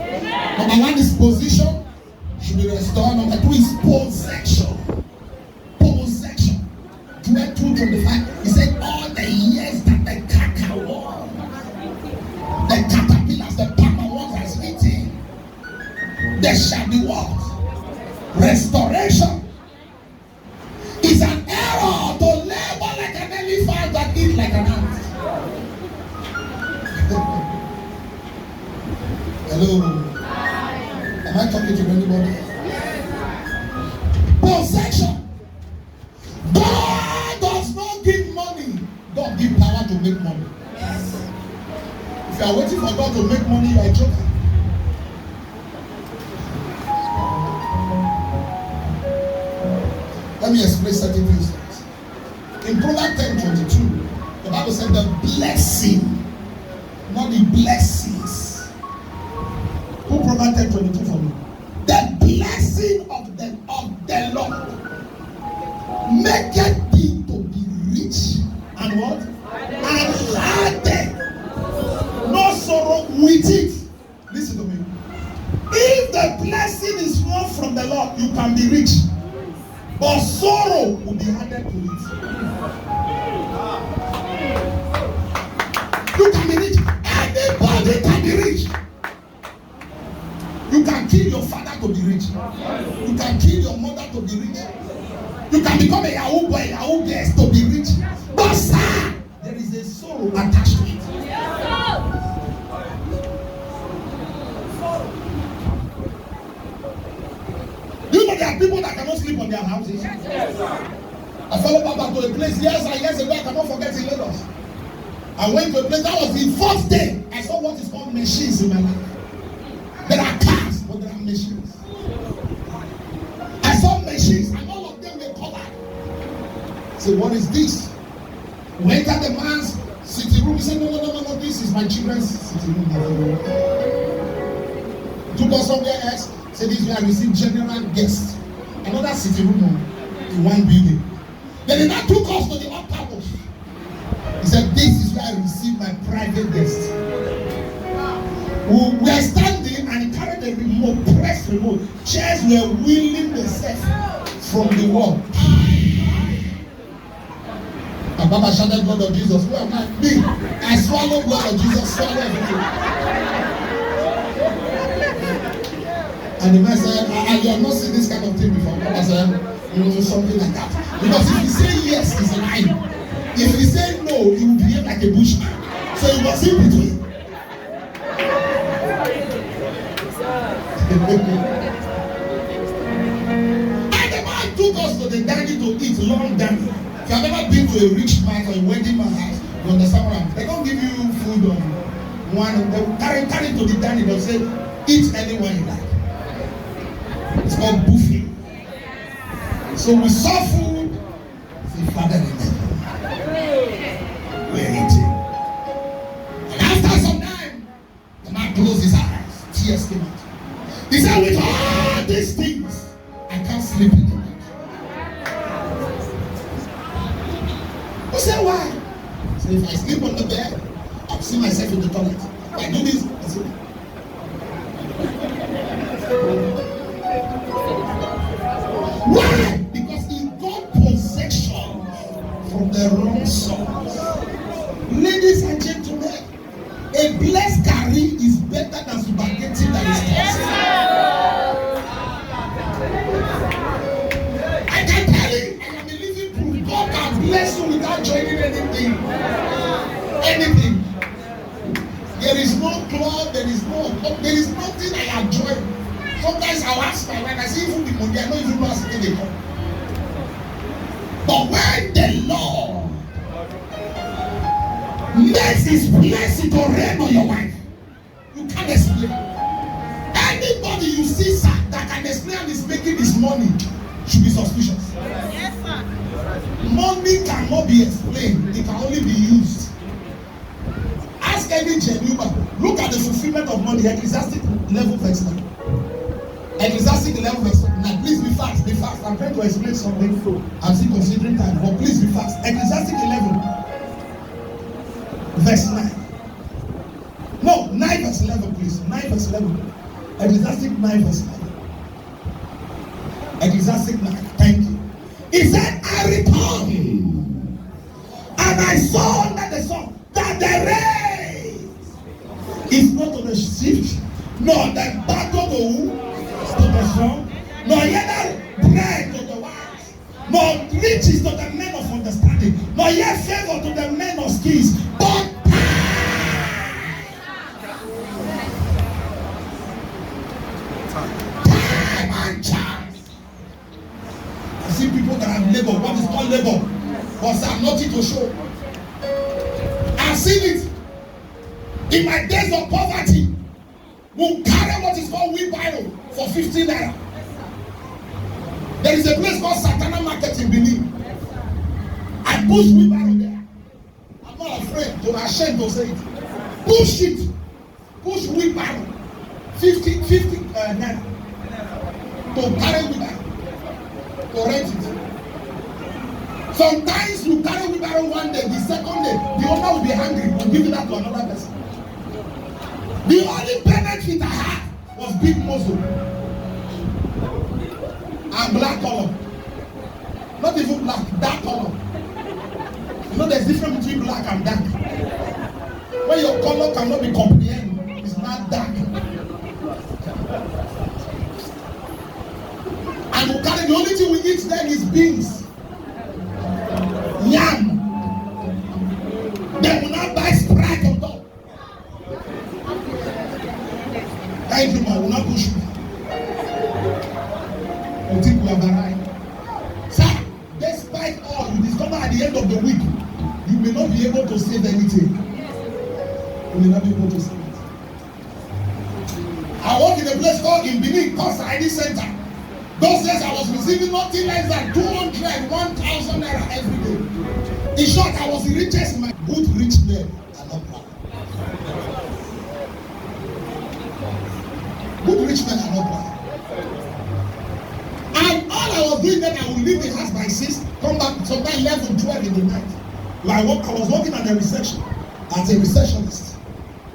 Number one is position, should be restored. Number two is possession. Possession. 2:25. He said, all the years that the cankerworm, the caterpillars, the palmer has eaten, there shall be what? Restoration. It's an error to labor like an elephant that eat like an ant. Hello. Am I talking to anybody? Possession. God does not give money. God gives power to make money. If you are waiting for God to make money, you are a joker. Let me explain certain things. In Proverbs 10:22, the Bible said the blessing, not the blessings. Who Proverbs 10:22 for me? The blessing of the Lord maketh thee to be rich and what? And added no sorrow with it. Listen to me. If the blessing is not from the Lord, you can be rich. But sorrow will be added to it. You can be rich. Anybody can be rich. You can kill your father to be rich. You can kill your mother to be rich. You can become a Yahoo boy, Yahoo girl to be rich. But sir, there is a sorrow attached to it. There are people that cannot sleep on their houses. I followed Papa to a place years ago. I cannot forget in Lagos. I went to a place. That was the first day I saw what is called machines in my life. There are cars, but there are machines. I saw machines, and all of them were covered. So what is this? We entered the man's sitting room. He said, no, this is my children's sitting room. Took us somewhere else. Said this is where I received general guests. Another sitting room in one building. Then he now took us to the upper house. He said, this is where I received my private guests. We were standing and he carried a remote, press remote. Chairs were wheeling themselves from the wall. And Baba shouted, blood of Jesus. Where am I? Me. I swallow blood of Jesus, swallow everything. And the man said, you have not seen this kind of thing before. Baba said, something like that. Because if you say yes, he's lying. If you say no, he will behave like a bushman. So he was in between. And the man took us to the dining to eat long journey. If you have ever been to a rich man or a wedding man house, you understand what I'm saying? They don't give you food on one. They will carry to the dining. They'll say, eat anyone you like. It's called buffet. So we saw food. Say, Father in heaven, we're eating. And after some time, the man closed his eyes. Tears came out. He said, with all these things, I can't sleep in the night. I said, why? He said, if I sleep on the bed, I'll see myself in the toilet. If I do this, I say, why? Because he got possession from the wrong source. Ladies and gentlemen, a blessed career is better than spaghetti that is tossed. I can tell you, I am a living proof. God can bless you without joining anything. Anything. There is no club, there is nothing I enjoy. Sometimes I'll ask my wife, I say, even the money, I don't even know how to they come. But when the Lord makes his blessing to rain on your wife, you can't explain. Anybody you see, sir, that can explain and is making this money should be suspicious. Yes, sir. Money cannot be explained, it can only be used. Ask any genuine. Look at the fulfillment of money, Ecclesiastic 11 verse 9. Ecclesiastic 11 verse 9. Please be fast, be fast. I'm trying to explain something. I'm still considering time, but please be fast. Ecclesiastic 11 verse 9. No, 9 verse 11, please. 9 verse 11. Ecclesiastic 9 verse 9. Ecclesiastic 9. Thank you. He said, I returned, and I saw under the sun that the race is not on the shift, nor the battle to who? To the strong, nor yet bread to the wise, nor riches to the men of understanding, nor yet favor to the men of skills, but time and chance. I see people that have labor, what is called labor, but have nothing to show. I've seen it in my days of poverty. We'll carry what is called wheelbarrow for 15 naira. There is a place called Satana Market in Benin. I push wheelbarrow there. I'm not afraid, don't ashamed to say it. Push it. Push wheelbarrow. 50 naira. To carry wheelbarrow. To rent it. Sometimes you carry wheelbarrow one day, the second day, the owner will be angry to give it out to another person. The only benefit I had was big muscle and black color. Not even black, dark color. You know there's difference between black and dark. When your color cannot be comprehended, it's not dark. And we carry, the only thing we eat then is beans, yam. Then we now buy Sprite on top. Thank you, man. Will not push me. You think we have arrived? Sir, despite all, you discover at the end of the week, you may not be able to save anything. You may not be able to save it. I work in a place called in Benin, Costa ID Center. Those days I was receiving nothing less than 200, 1,000 naira every day. In short, I was the richest in my good rich men are not proud. Good rich men are not proud. And all I was doing then, I would leave the house by 6, come back sometime 11, 12 in the night. I was working at the reception as a receptionist.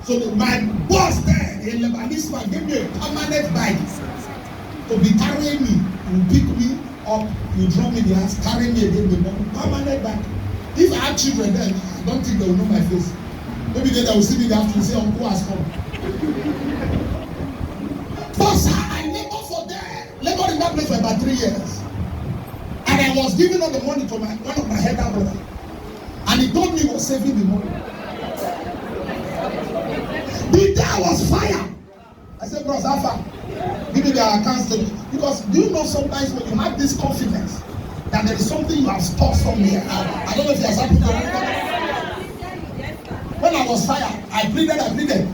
So my boss there, a Lebanese man, gave me a permanent bike to be carrying me. You pick me up, you drop me in the house, carry me again, the permanent bike. If I had children then, I don't think they will know my face. Maybe then they will see me in the afternoon and say, Uncle has come. But sir, I labored for there. Labored in that place for about 3 years. And I was giving all the money to one of my elder brother. And he told me he was saving the money. The day I was fired. I said, Bros, how far? Give me the account statement. Because do you know sometimes when you have this confidence that there is something you have stored somewhere. I don't know if it has happened to you. When I was fired, I pleaded.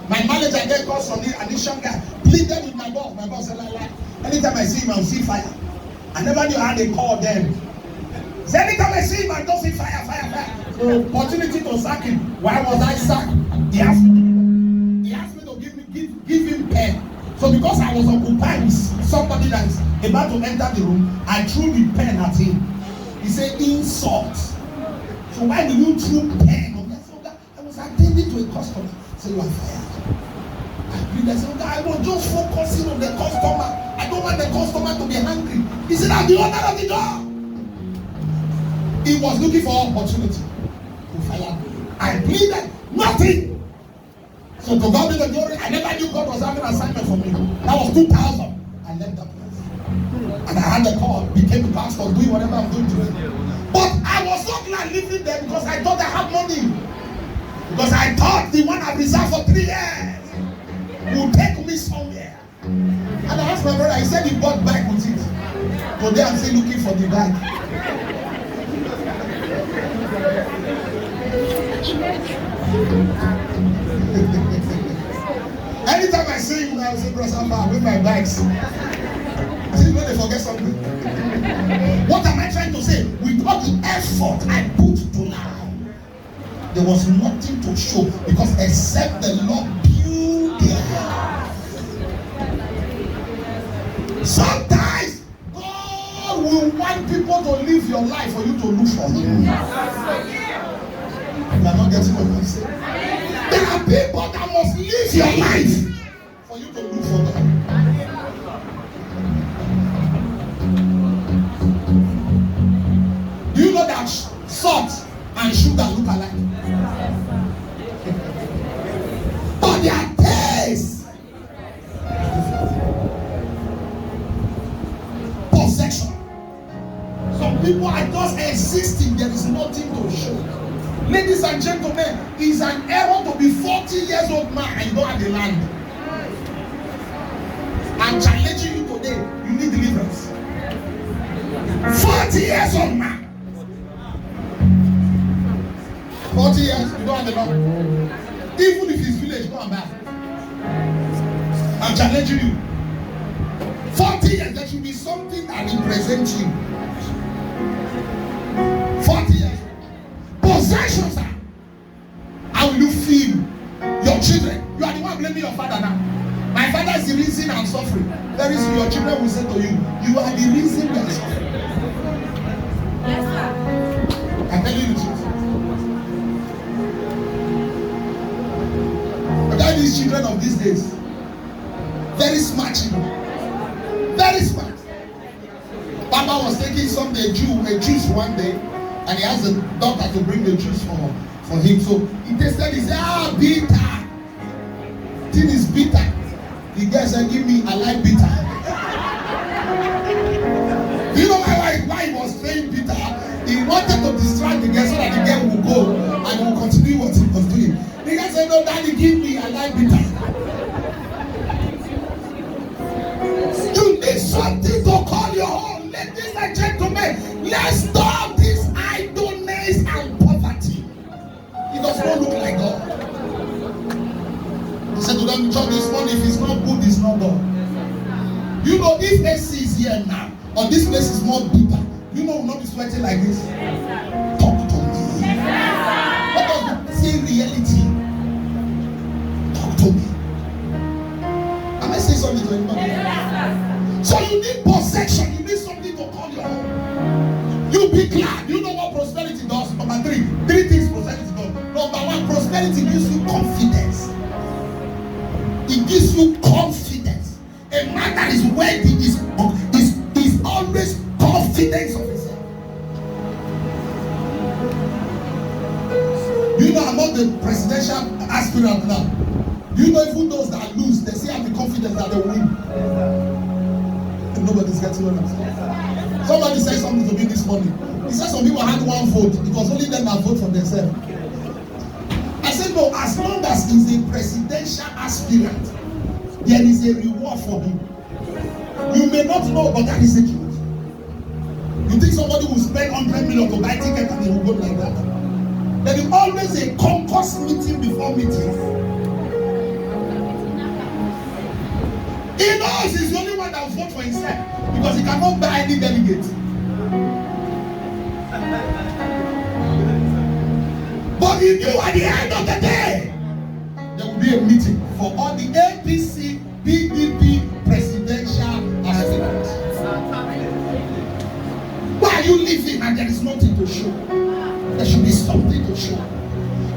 My manager get calls from the initial guy, pleaded with my boss. My boss said, like, anytime I see him, I'll see fire. I never knew how they called them. So anytime I see him, I don't see fire. So opportunity to sack him. Why was I sacked? He asked me to give him pen. So because I was occupied with somebody that is about to enter the room, I threw the pen at him. He said, insult. So why will you throw pen? I was attending to a customer. So you are fired. I said, I was just focusing on the customer. I don't want the customer to be hungry. He said, I'm the owner of the door. He was looking for opportunity to fire me. I pleaded nothing. So to God be the glory, I never knew God was having an assignment for me. That was 2000. I left that place. And I had the call, became the pastor, doing whatever I'm doing today. But I was so glad living there because I thought I had money. Because I thought the one I reserved for 3 years would take me somewhere. And I asked my brother, he said he bought bike with it. Today I'm still looking for the bike. Anytime I see him, I will say, Brother Samba, with my bikes. I say, when they forget something. What am I trying to say? With all the effort I put to now, there was nothing to show because except the Lord build their house. Sometimes God will want people to live your life for you to look for Him. You are not getting what I'm saying. There are people that must live your life for you to look for them. Do you know that salt and sugar look alike? But their taste, possession. Some people are just existing, there is nothing to show. Ladies and gentlemen, it's an error to be 40 years old man and you don't have the land. I'm challenging you today, you need deliverance. 40 years old man. 40 years, you don't have the land. Even if it's village, go and buy. I'm challenging you. 40 years, there should be something that represents you. 40 years. Possessions are. How will you feel? Your children. You are the one blaming your father now. My father is the reason I'm suffering. Very soon your children will say to you, you are the reason they are suffering. Yes, sir. I'm telling you the truth. But that these children of these days, very smart children. Very smart. Papa was taking a juice one day. And he asked the doctor to bring the juice for him. So he tasted, he said, bitter. Thing is bitter. The guy said, give me, I like bitter. Do you know why he was saying bitter? He wanted to distract the guy so that the guy will go and will continue what he was doing. The guy said, no, daddy, give me, I like bitter. You need something to call your own. Ladies and gentlemen, let's stop this idleness and poverty. It does not look like God. He said to them, John, this morning, if it's not good, it's not God. You know, if AC is here now, or this place is more bitter, you know, we'll not be sweating like this. Talk to me. Let us say reality. Talk to me. Am I saying something to anybody? So you need possession. You need something to call your own. You be glad. You know what prosperity does? Number three things prosperity does. Number one, prosperity gives you confidence. It gives you confidence. A man that is wealthy is always confident of himself. You know, among the presidential aspirants now, you know, even those that lose, they still have the confidence that they win. And nobody's getting what I'm saying. Somebody said something to me this morning. He said some people had one vote. It was only them that vote for themselves. I said, no, as long as he's a presidential aspirant, there is a reward for him. You may not know, but that is the truth. You think somebody will spend 100 million to buy ticket and they will go like that? There is always a concourse meeting before meeting. He knows he's the only one that will vote for himself because he cannot buy any delegate. But he knew at the end of the day, there will be a meeting for all the APC, PDP presidential aspirants. Why are you living and there is nothing to show? There should be something to show.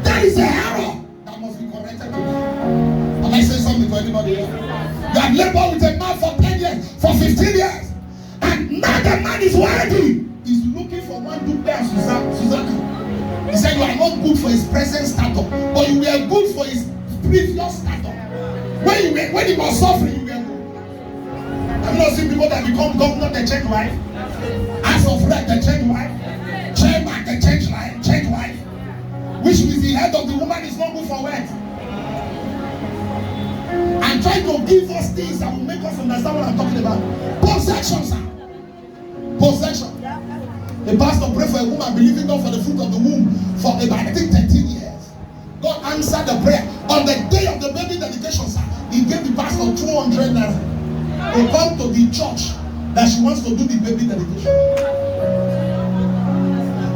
That is an error that must be corrected today. Am I saying something for anybody else? You have labored with a man for 10 years, for 15 years, and now the man is worthy. He's looking for one to bear Susanna. He said you are not good for his present status, but you were good for his previous status. When he was suffering, you were good. Have you not seen people that become governor, they change life? As of rep, they change life. Chairman, they change life. Which means the head of the woman is not good for work. I'm trying to give us things that will make us understand what I'm talking about. Possession, sir. Possession. The pastor prayed for a woman believing God for the fruit of the womb for about, I think, 13 years. God answered the prayer. On the day of the baby dedication, sir, he gave the pastor 200 naira to come to the church that she wants to do the baby dedication.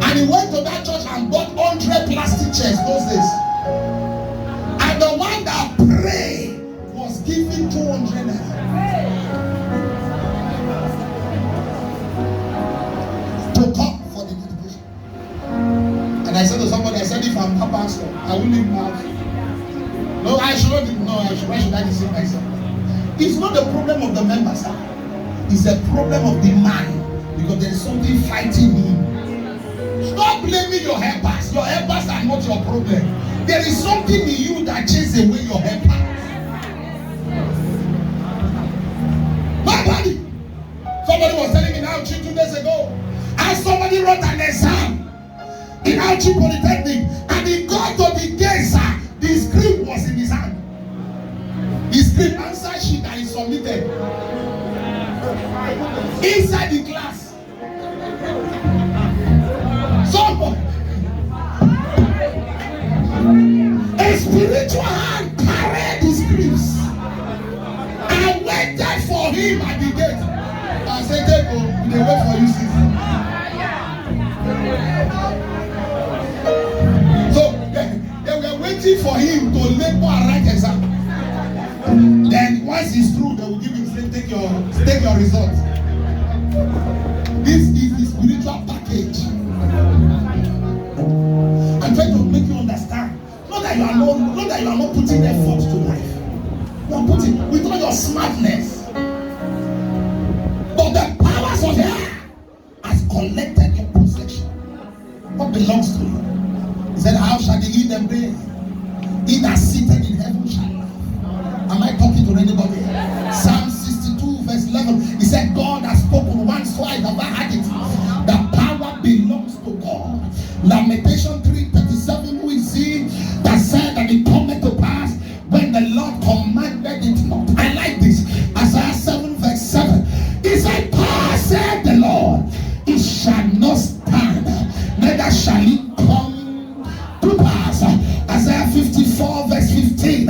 And he went to that church and bought 100 plastic chairs those days. And the one that prayed was given 200 naira. To come for the dedication. And I said to somebody, I said, if I'm a pastor, I will leave my house. No, I shouldn't. No, why should I deceive myself? It's not the problem of the members, sir. It's a problem of the man. Because there is something fighting him. Stop blaming your helpers. Your helpers are not your problem. There is something in you that chases away your helpers. My body. Somebody was telling me in Auchi 2 days ago. And somebody wrote an exam in Auchi Polytechnic. And he got to the gate, sir. The script was in his hand. The script answer sheet that he submitted. Inside the class. Someone. A spiritual hand carried the scripts. I waited for him at the gate. I said, they wait for you, sister. So they were waiting for him to label and write exam. Then once he's through, they will give him, say, take your results. This is the spiritual package. I'm trying to make you understand. Not that you are not putting effort to life. You are putting with all your smartness. But the powers of hell has collected your possession. What belongs to you? He said, how shall they eat them there? He that sitteth in heaven shall laugh. Am I talking to anybody? Psalm 62 verse 11. He said, God has spoken once, twice, have I had it. The power belongs to God. Lamentation 3:37, who is he that said that it cometh to pass when the Lord commanded it not? I like this. Isaiah 7 verse 7. He said, thus said the Lord, it shall not stand, neither shall it come to pass. Isaiah 54 verse 15.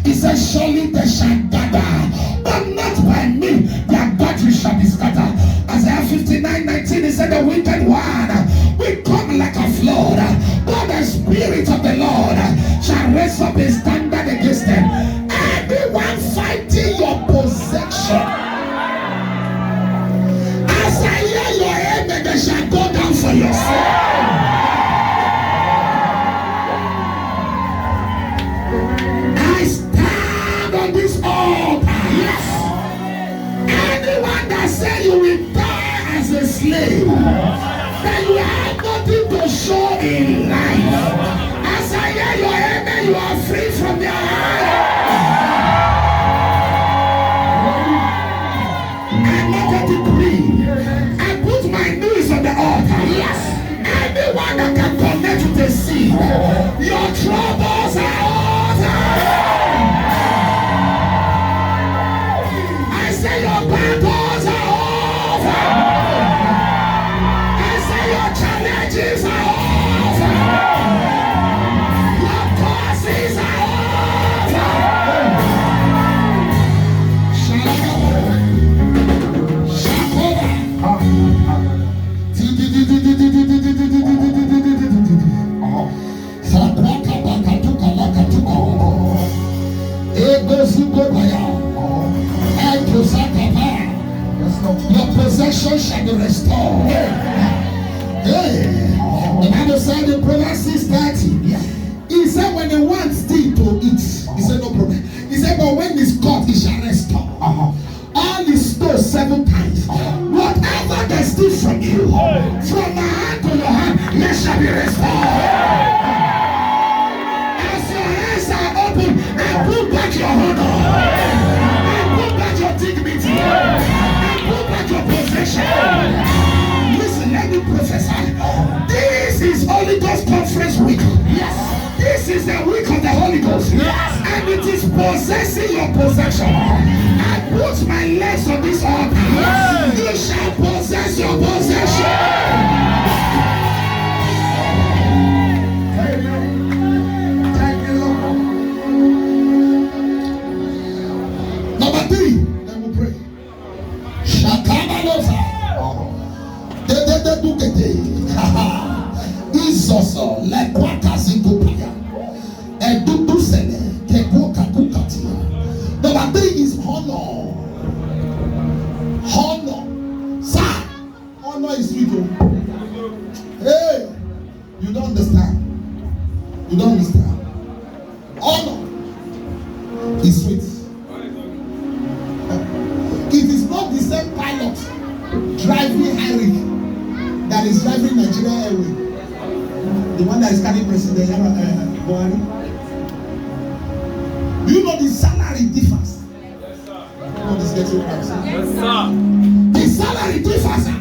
He said, surely they shall gather, but not by me. Their gathering shall be scattered. Isaiah 59:19. He said, the wicked one will come like a flood, but the week. Yes. This is the week of the Holy Ghost. Yes. And it is possessing your possession. I put my legs on this altar. Yes. You shall possess your possession. Thank you, Lord. Number 3, then we pray. Shakabalosa. Isoso lekwakazikopia. Edudusene kekwokakukatia. Number 3 is honor. Honor. Sir, honor is sweet. Hey, you don't understand. You don't understand. Honor is sweet. It is not the same pilot driving Henry that is driving Nigeria Airways. The one that is carrying President Buhari. Do you know the salary differs? Yes, sir. No, this gets what I'm saying. Yes, sir. The salary differs. Sir.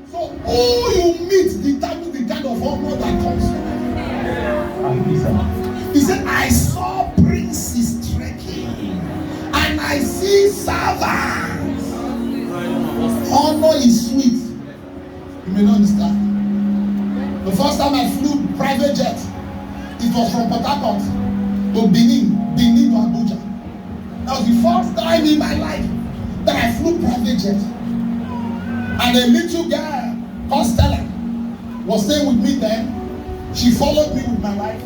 So who you meet determines the kind of honor that comes. He said, I saw princes trekking and I see servants. Honor is sweet. You may not understand. The first time I flew private jet, it was from Port Harcourt to Benin to Abuja. That was the first time in my life that I flew private jet. And a little girl called Stella was staying with me then. She followed me with my wife.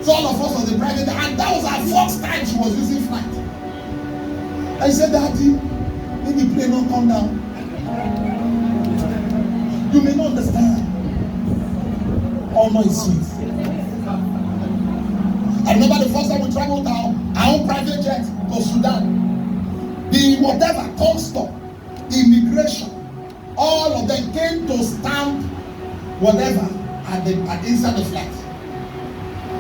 So all of us was the private jet, and that was her first time she was using flight. I said, Daddy, when the plane don't come down, you may not understand. Honor is sweet. I remember the first time we traveled our own private jet to Sudan. The whatever custom, immigration, all of them came to stamp whatever at the inside the flight.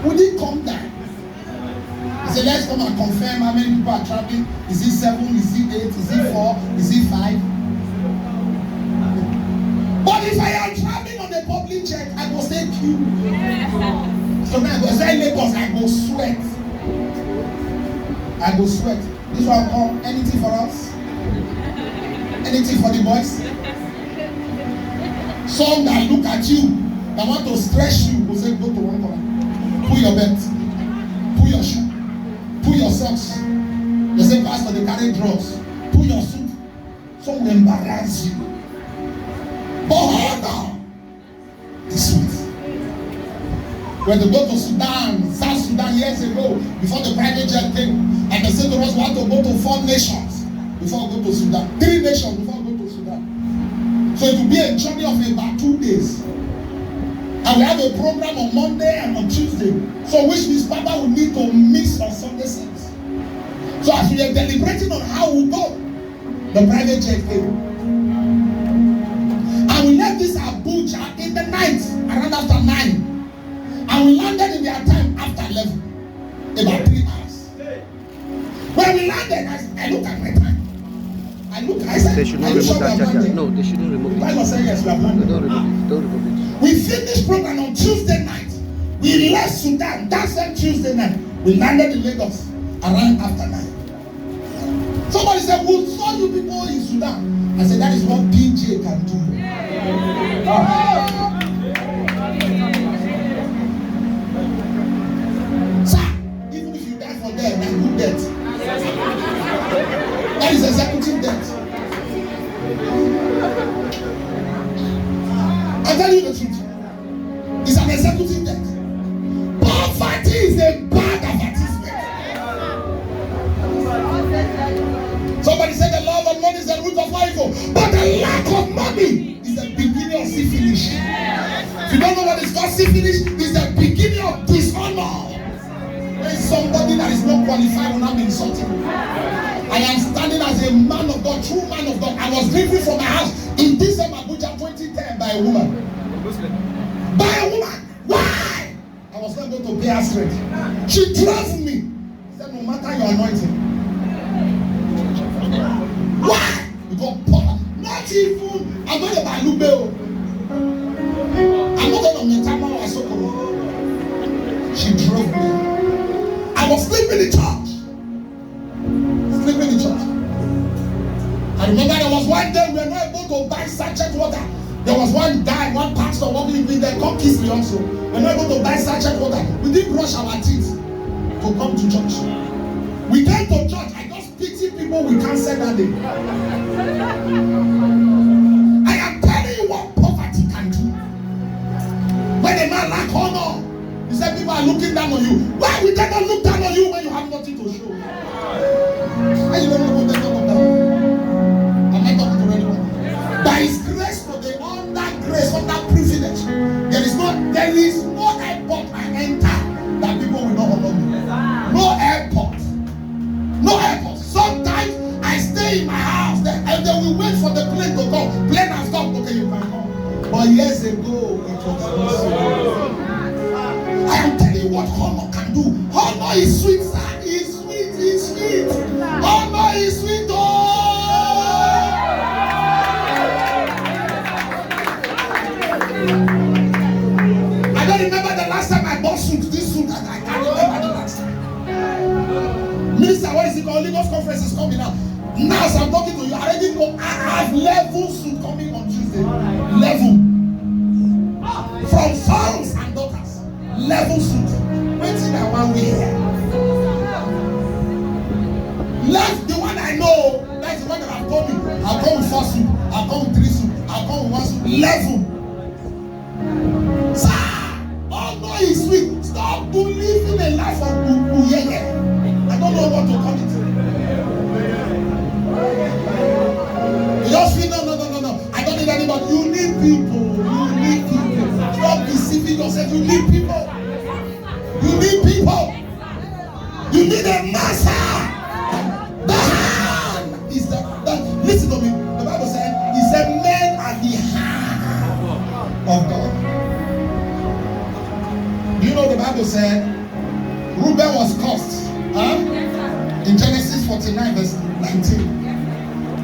We didn't come down. He said, let's come and confirm how many people are traveling. Is it 7? Is it 8? Is it 4? Is it 5? But if I am traveling on a public jet, I go stay queue. So now I go say Lagos, I go sweat. I go sweat. This one come, anything for us? Anything for the boys? Some that look at you, that want to stress you, will say, go to one corner. Pull your belt. Pull your shoe. Pull your socks. They say, Pastor, they carry drugs. Pull your suit. Some will embarrass you. But hold on. It's sweet. When they go to Sudan, South Sudan years ago, before the private jet came, and they said to us, we have to go to 4 nations before we go to Sudan. 3 nations before we go to Sudan. So it will be a journey of about 2 days. And we have a program on Monday and on Tuesday. So which means Papa will need to mix on Sunday service. So as we are deliberating on how we go, the private jet came. And we left this Abuja in the night, around after 9. And we landed in their time after 11. About 3 hours. When we landed, I looked at my time. I said, they should not remove that charger. No, they shouldn't remove it. I was saying yes, we have landed. Don't remove it. Don't remove it. We finished program on Tuesday night. We left Sudan that same Tuesday night. We landed in Lagos around after 9. Somebody said, we saw you people in Sudan. I said, that is what PJ can do. Sir, even if you die for death, that's good death. That is executive death. I tell you the truth. It's an executive death. Poverty is a bad advertisement. Somebody said the love of money is the root of all evil, but the lack of money is the beginning of syphilis. If you don't know what is called syphilis, it's the beginning of dishonor. When somebody that is not qualified will not be insulting me. I am standing as a man of God, true man of God. I was living from my house in December, Abuja 2010 by a woman. By a woman. Why? I was not going to pay her straight. She trusted me. She said, no matter your anointing. Why? Because Paul, not even, I'm not about Lubeo. I'm not going to Metama or Sokoro. She drove me. I was sleeping in church. Sleeping in church. I remember there was one day we were not able to buy sachet water. There was one guy, one pastor walking with me there, come kiss me also. We were not able to buy sachet water. We didn't brush our teeth to come to church. We came to church. I just pity people we canceled that day. I am telling you what poverty can do. When a man lack honor, he said people are looking down on you. Why would they not look down on you when you have nothing to show? Why you don't know what they're talking about? Am I talking to anyone? By His grace, for the under grace, under privilege, there is no airport I enter that people will not honor me. No airport. No airport. Sometimes I stay in my house and they will wait for the plane to come. Plane has come. Okay, you can come. But years ago, it was not so. I am telling you what honor can do. Honor is sweet, sir. It's sweet. It's sweet. Honor is sweet. Oh! I don't remember the last time I bought suit. This suit, I can't remember the last time. Minister, what is it called? Lagos conference is coming now. Now, as I'm talking to you, I already know I have level suit coming on Tuesday. Level. From sons and daughters. Level suit. Waiting at one way here. Left the one I know. That's the one that I've told me. I'll come with 4 suit. I'll come with 3 suit. I'll come with 1 suit. Level. Sir, honor is sweet. Stop living a life of uyeye. I don't know what to call it. You just feel no. I don't need anybody. You need people. You need people. Stop deceiving yourself. You need people. You need people. You need a master. The hand is the listen to me. The Bible said, He said, men are the hand of God. You know the Bible said Reuben was cursed. In Genesis 49 verse 19.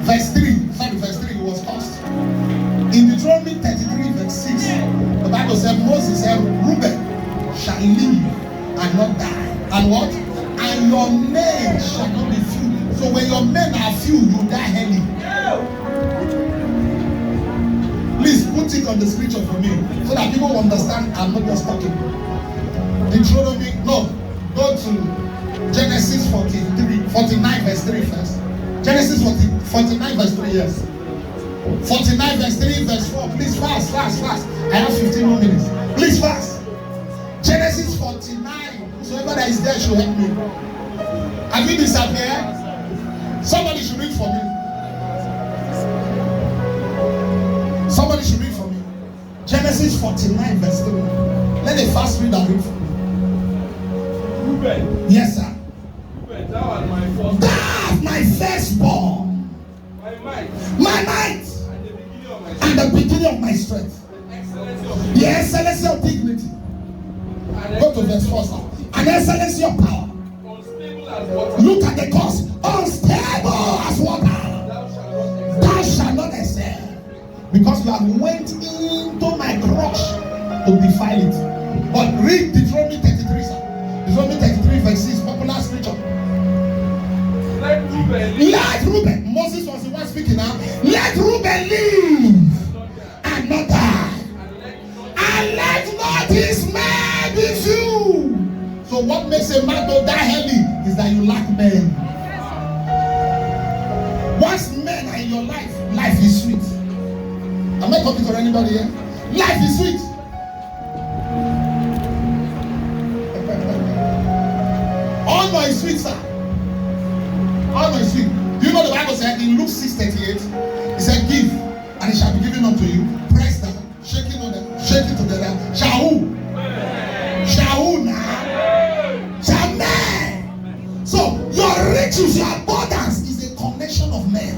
Verse 3. Sorry, verse 3 he was cursed. In Deuteronomy 33 verse 6. The Bible said Moses said Reuben shall live and not die. And what? And your men shall not be few. So when your men are few, you die early. Please put it on the scripture for me so that people understand I'm not just talking. Deuteronomy, no, go to Genesis 49 verse 3 first. Genesis 49 verse 3, yes. 49 verse 3 verse 4. Please fast. I have 15 more minutes. Please fast. Genesis 49. So whoever that is there should help me. Have you disappeared? Somebody should read for me. Somebody should read for me. Genesis 49 verse 3. Let the fast reader read for me. Reuben. Yes, sir. Reuben, thou art my firstborn. Thou art my firstborn. My might. My might. And the beginning of my And strength. the beginning of my strength. The excellency of The excellency of dignity. and Go to verse 4, sir. And the excellency of power. unstable as water. Look at the cause. Unstable as water. Thou shalt not excel. Because you have went into my crush to defile it. But read Deuteronomy 33, sir. Deuteronomy 33 verse 6, popular scripture. Let Reuben live. Let Reuben, Moses was the one speaking now. Let Reuben live and not die. And let not his man be few. So what makes a man to die early is that you lack men. Once men are in your life, life is sweet. Am I talking to anybody here? Life is sweet. Honor is sweet, sir. Honor is sweet. Do you know the Bible said in Luke 6:38? It said, give, and it shall be given unto you. Press down, shake it together. Shall who? Shall who now? Shall men. So your riches, your abundance is a connection of men.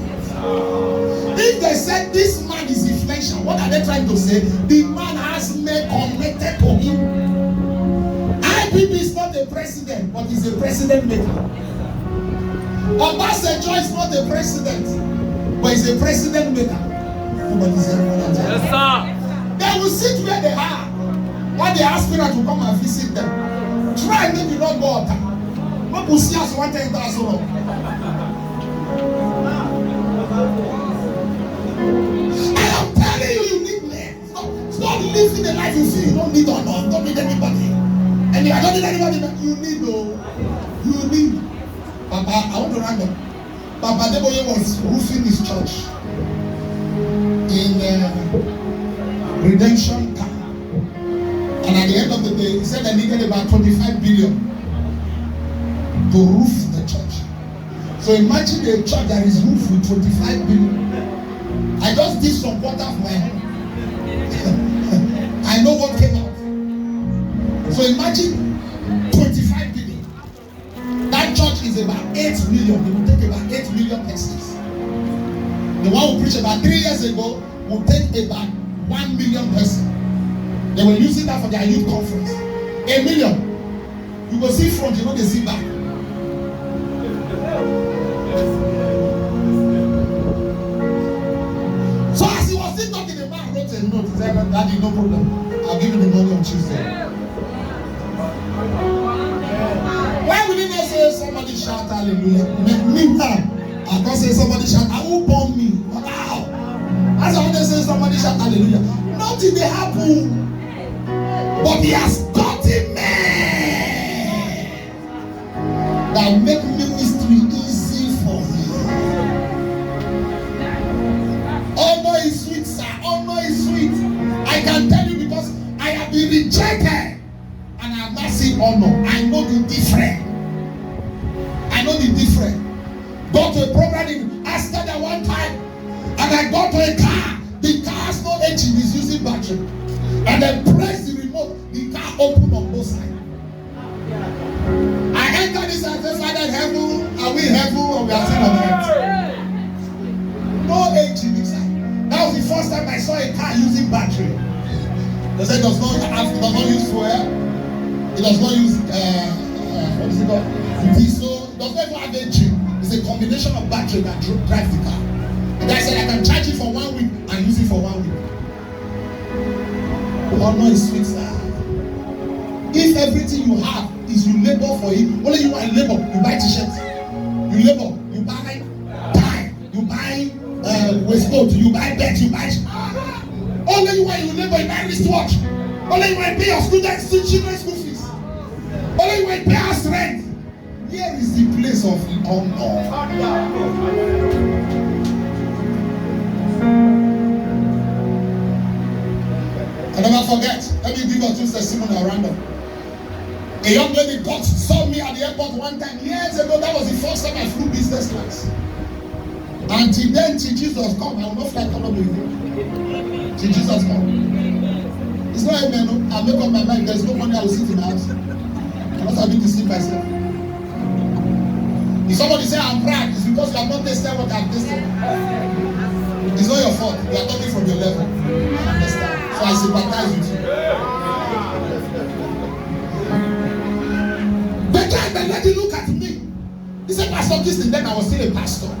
If they said this man is influential, what are they trying to say? The man has men connected to him. IPP is not a president, but he's a president maker. Obasanjo is not a president, but he's a president maker. Nobody's here. Yes, sir. They will sit where they are. When the aspirant will come and visit them, one thing that's all. I am telling you, you need men. Stop living the life you see. You don't need honor. You don't need anybody. And if I don't need anybody, you need you need. Papa, I want to run up. Papa Deboye was roofing his church in Redemption Camp. And at the end of the day, he said they needed about 25 billion to roof the church. So imagine a church that is roofed with 25 billion. I just did some water of my hand. I know what came out. So imagine 25 billion. That church is about 8 million. It will take about 8 million persons. The one who preached about 3 years ago will take about 1 million persons. They were using that for their youth conference. 1 million. You go see front, you know they see back. So as he was still talking, the man wrote a note. He said, Daddy, no problem. I'll give you the money on Tuesday. Why would he not say somebody shout hallelujah? Me now. I can't say somebody shout, I will bomb me. Wow. As I want to say somebody shout hallelujah. Nothing they happen. But he has gotten men that make ministry easy for him. Honor is sweet, sir. Honor is sweet. I can tell you because I have been rejected and I have not seen honor. I know the difference. I know the difference. Go to a program in Aston one time and I got to a car. The car has no engine, it's using battery. And then press the remote, the car opened on both sides. I entered this and said, Father in heaven, are we in heaven or we are still on earth? No engine inside. That was the first time I saw a car using battery. They said it does not use fuel. It does not use what is it called? Diesel. It does not even have engine. It's a combination of battery that drives the car. And I said I can charge it for 1 week and use it for 1 week. Honor is sweet, sir. If everything you have is you labor for it, only you are labor, you buy t-shirts, you labor, you buy tie, you buy waistcoat, you buy belt, you buy. Only you are you labor, you buy wristwatch. Only you are pay your students, children's school fees. Only you are pay house rent. Here is the place of honor. I never forget. Let me give us two testimony around them. A young lady saw me at the airport one time years ago. That was the first time I flew business class. Until then, till Jesus come, I will not fly economy with you. Till Jesus come. It's not a man. I make up my mind. There's no money. I will sit in the house. I'm not having to sleep myself. If somebody say I'm proud, it's because you have not tasted what I've tasted. It's not your fault. You are talking from your level. I understand. So I sympathize with you. The guy, the lady look at me. He said, Pastor Kistin, then I was still a pastor.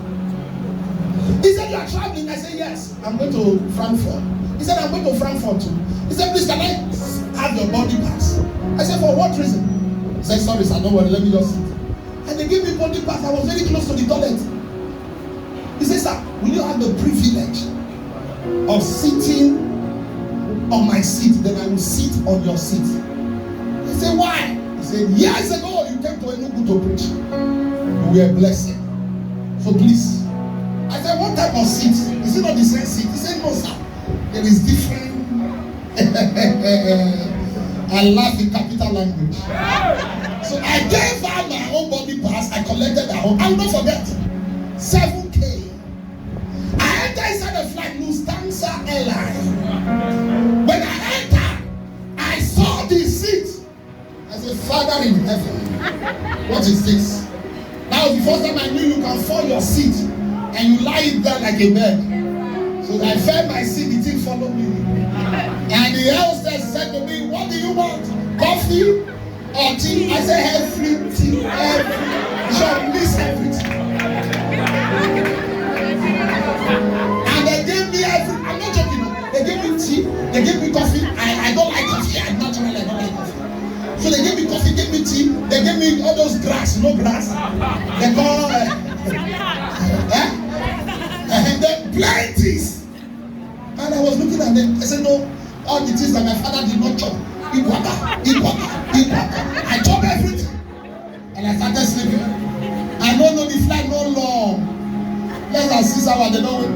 He said, you are traveling? I said, yes. I'm going to Frankfurt. He said, I'm going to Frankfurt too. He said, please, can I have your body pass? I said, for what reason? He said, sorry, sir, don't worry, let me just sit. And they gave me body pass. I was very close to the toilet. He said, sir, will you have the privilege of sitting on my seat, then I will sit on your seat? He said, why? He said, years ago you came to Enugu to preach. You were blessed. So please. I said, what type of seat? Is it not the same seat? He said, no, sir. There is different. I laugh in capital language. So I gave her my own body pass. I collected her own. I will not forget. 7K. I entered inside the flight, Lufthansa Airline. When I entered, I saw the seat. I said, Father in heaven, what is this? That was the first time I knew you can fall your seat and you lie it down like a bed. So I felt my seat, the thing followed me. And the hostess said to me, what do you want? Coffee or tea? I said, everything, everything. You shall miss everything. And they gave me everything. I'm not joking. They gave me tea. They gave me coffee. I don't like coffee. I'm naturally I don't like coffee. So they gave me coffee, gave me tea. They gave me all those grass, you know grass. They call and then plenties. And I was looking at them. I said, no, all the things that my father did not chop. I chop everything. And I started sleeping. I don't know the flight no long. Less than 6 hours, they don't wake.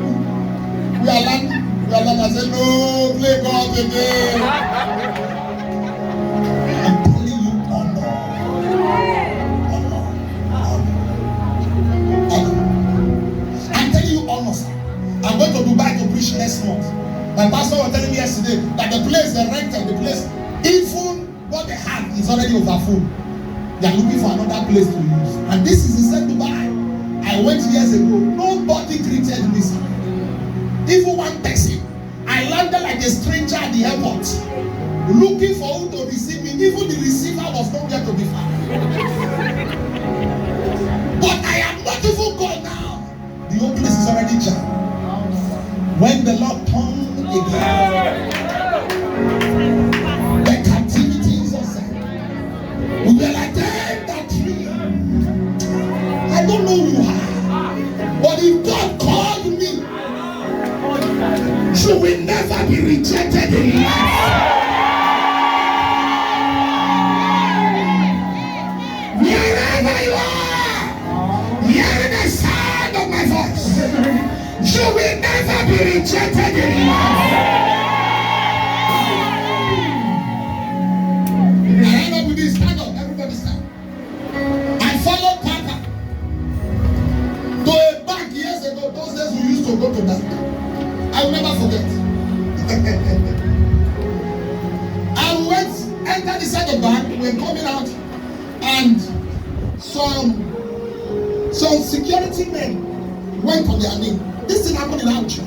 We are landing. I said, no, play God again. I'm telling you, honor. I'm telling you, honor, sir. I'm going to Dubai to preach next month. My pastor was telling me yesterday that the place they rented, the place, even what they have is already overfull. They are looking for another place to use. And this is inside Dubai. I went years ago. Nobody greeted me, sir. Even one person. I landed like a stranger at the airport, looking for who to receive me. Even the receiver was nowhere to be found. But I am not even gone now. The whole place is already jammed. When the Lord turned again, the captivity is outside. We were like that tree. I don't know who you are, but if God called me, you will never be rejected in life. Wherever you are, hearing the sound of my voice, you will never be rejected in life. I end up with this. Stand up, everybody stand. I followed Papa to a bank years ago. Those days we used to go to bank. I will never forget. I went, entered inside the bank, we were coming out, and some security men went on their knees. This thing happened in Abuja.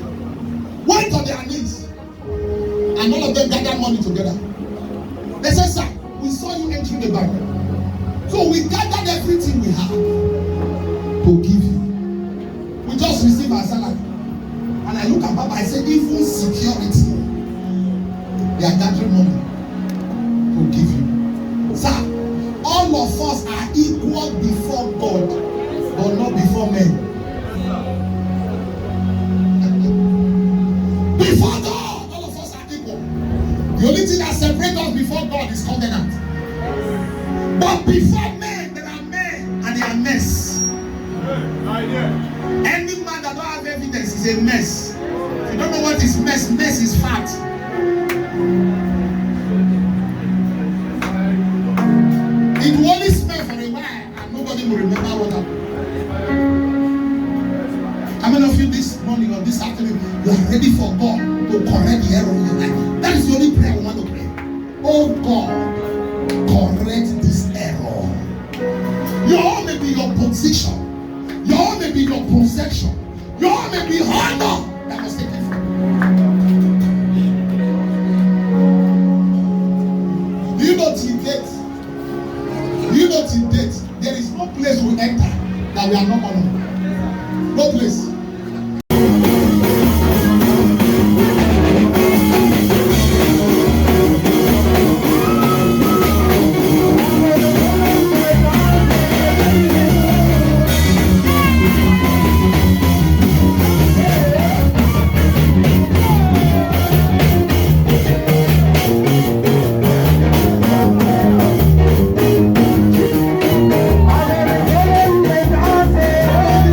Went on their knees, and all of them gathered money together. They said, sir, we saw you entering the bank. So we gathered everything we have to give you. We just received our salary. And I look at Papa, I said, even security, they are gathering money to give you. Sir, all of us are equal before God, but not before men. Before God, all of us are equal. The only thing that separates us before God is covenant. But before men, there are men and they are mess. Any man that don't have evidence is a mess. If you don't know what is mess, mess is fat. It will only smell for a while and nobody will remember what happened. How many of you this morning or this afternoon, you are ready for God to correct the error in your life? That is the only prayer we want to pray. Oh God, correct this error. Your own may be your position. Your own may be your possession. Your own may be honor that was taken from you. Do you know till date? Do you know till date? There is no place we enter that we are not honored. No place. Hallelujah.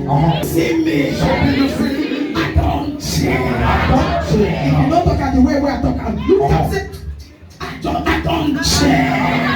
See me. I don't change. If you don't talk at the way where I talk, look at it. I don't change.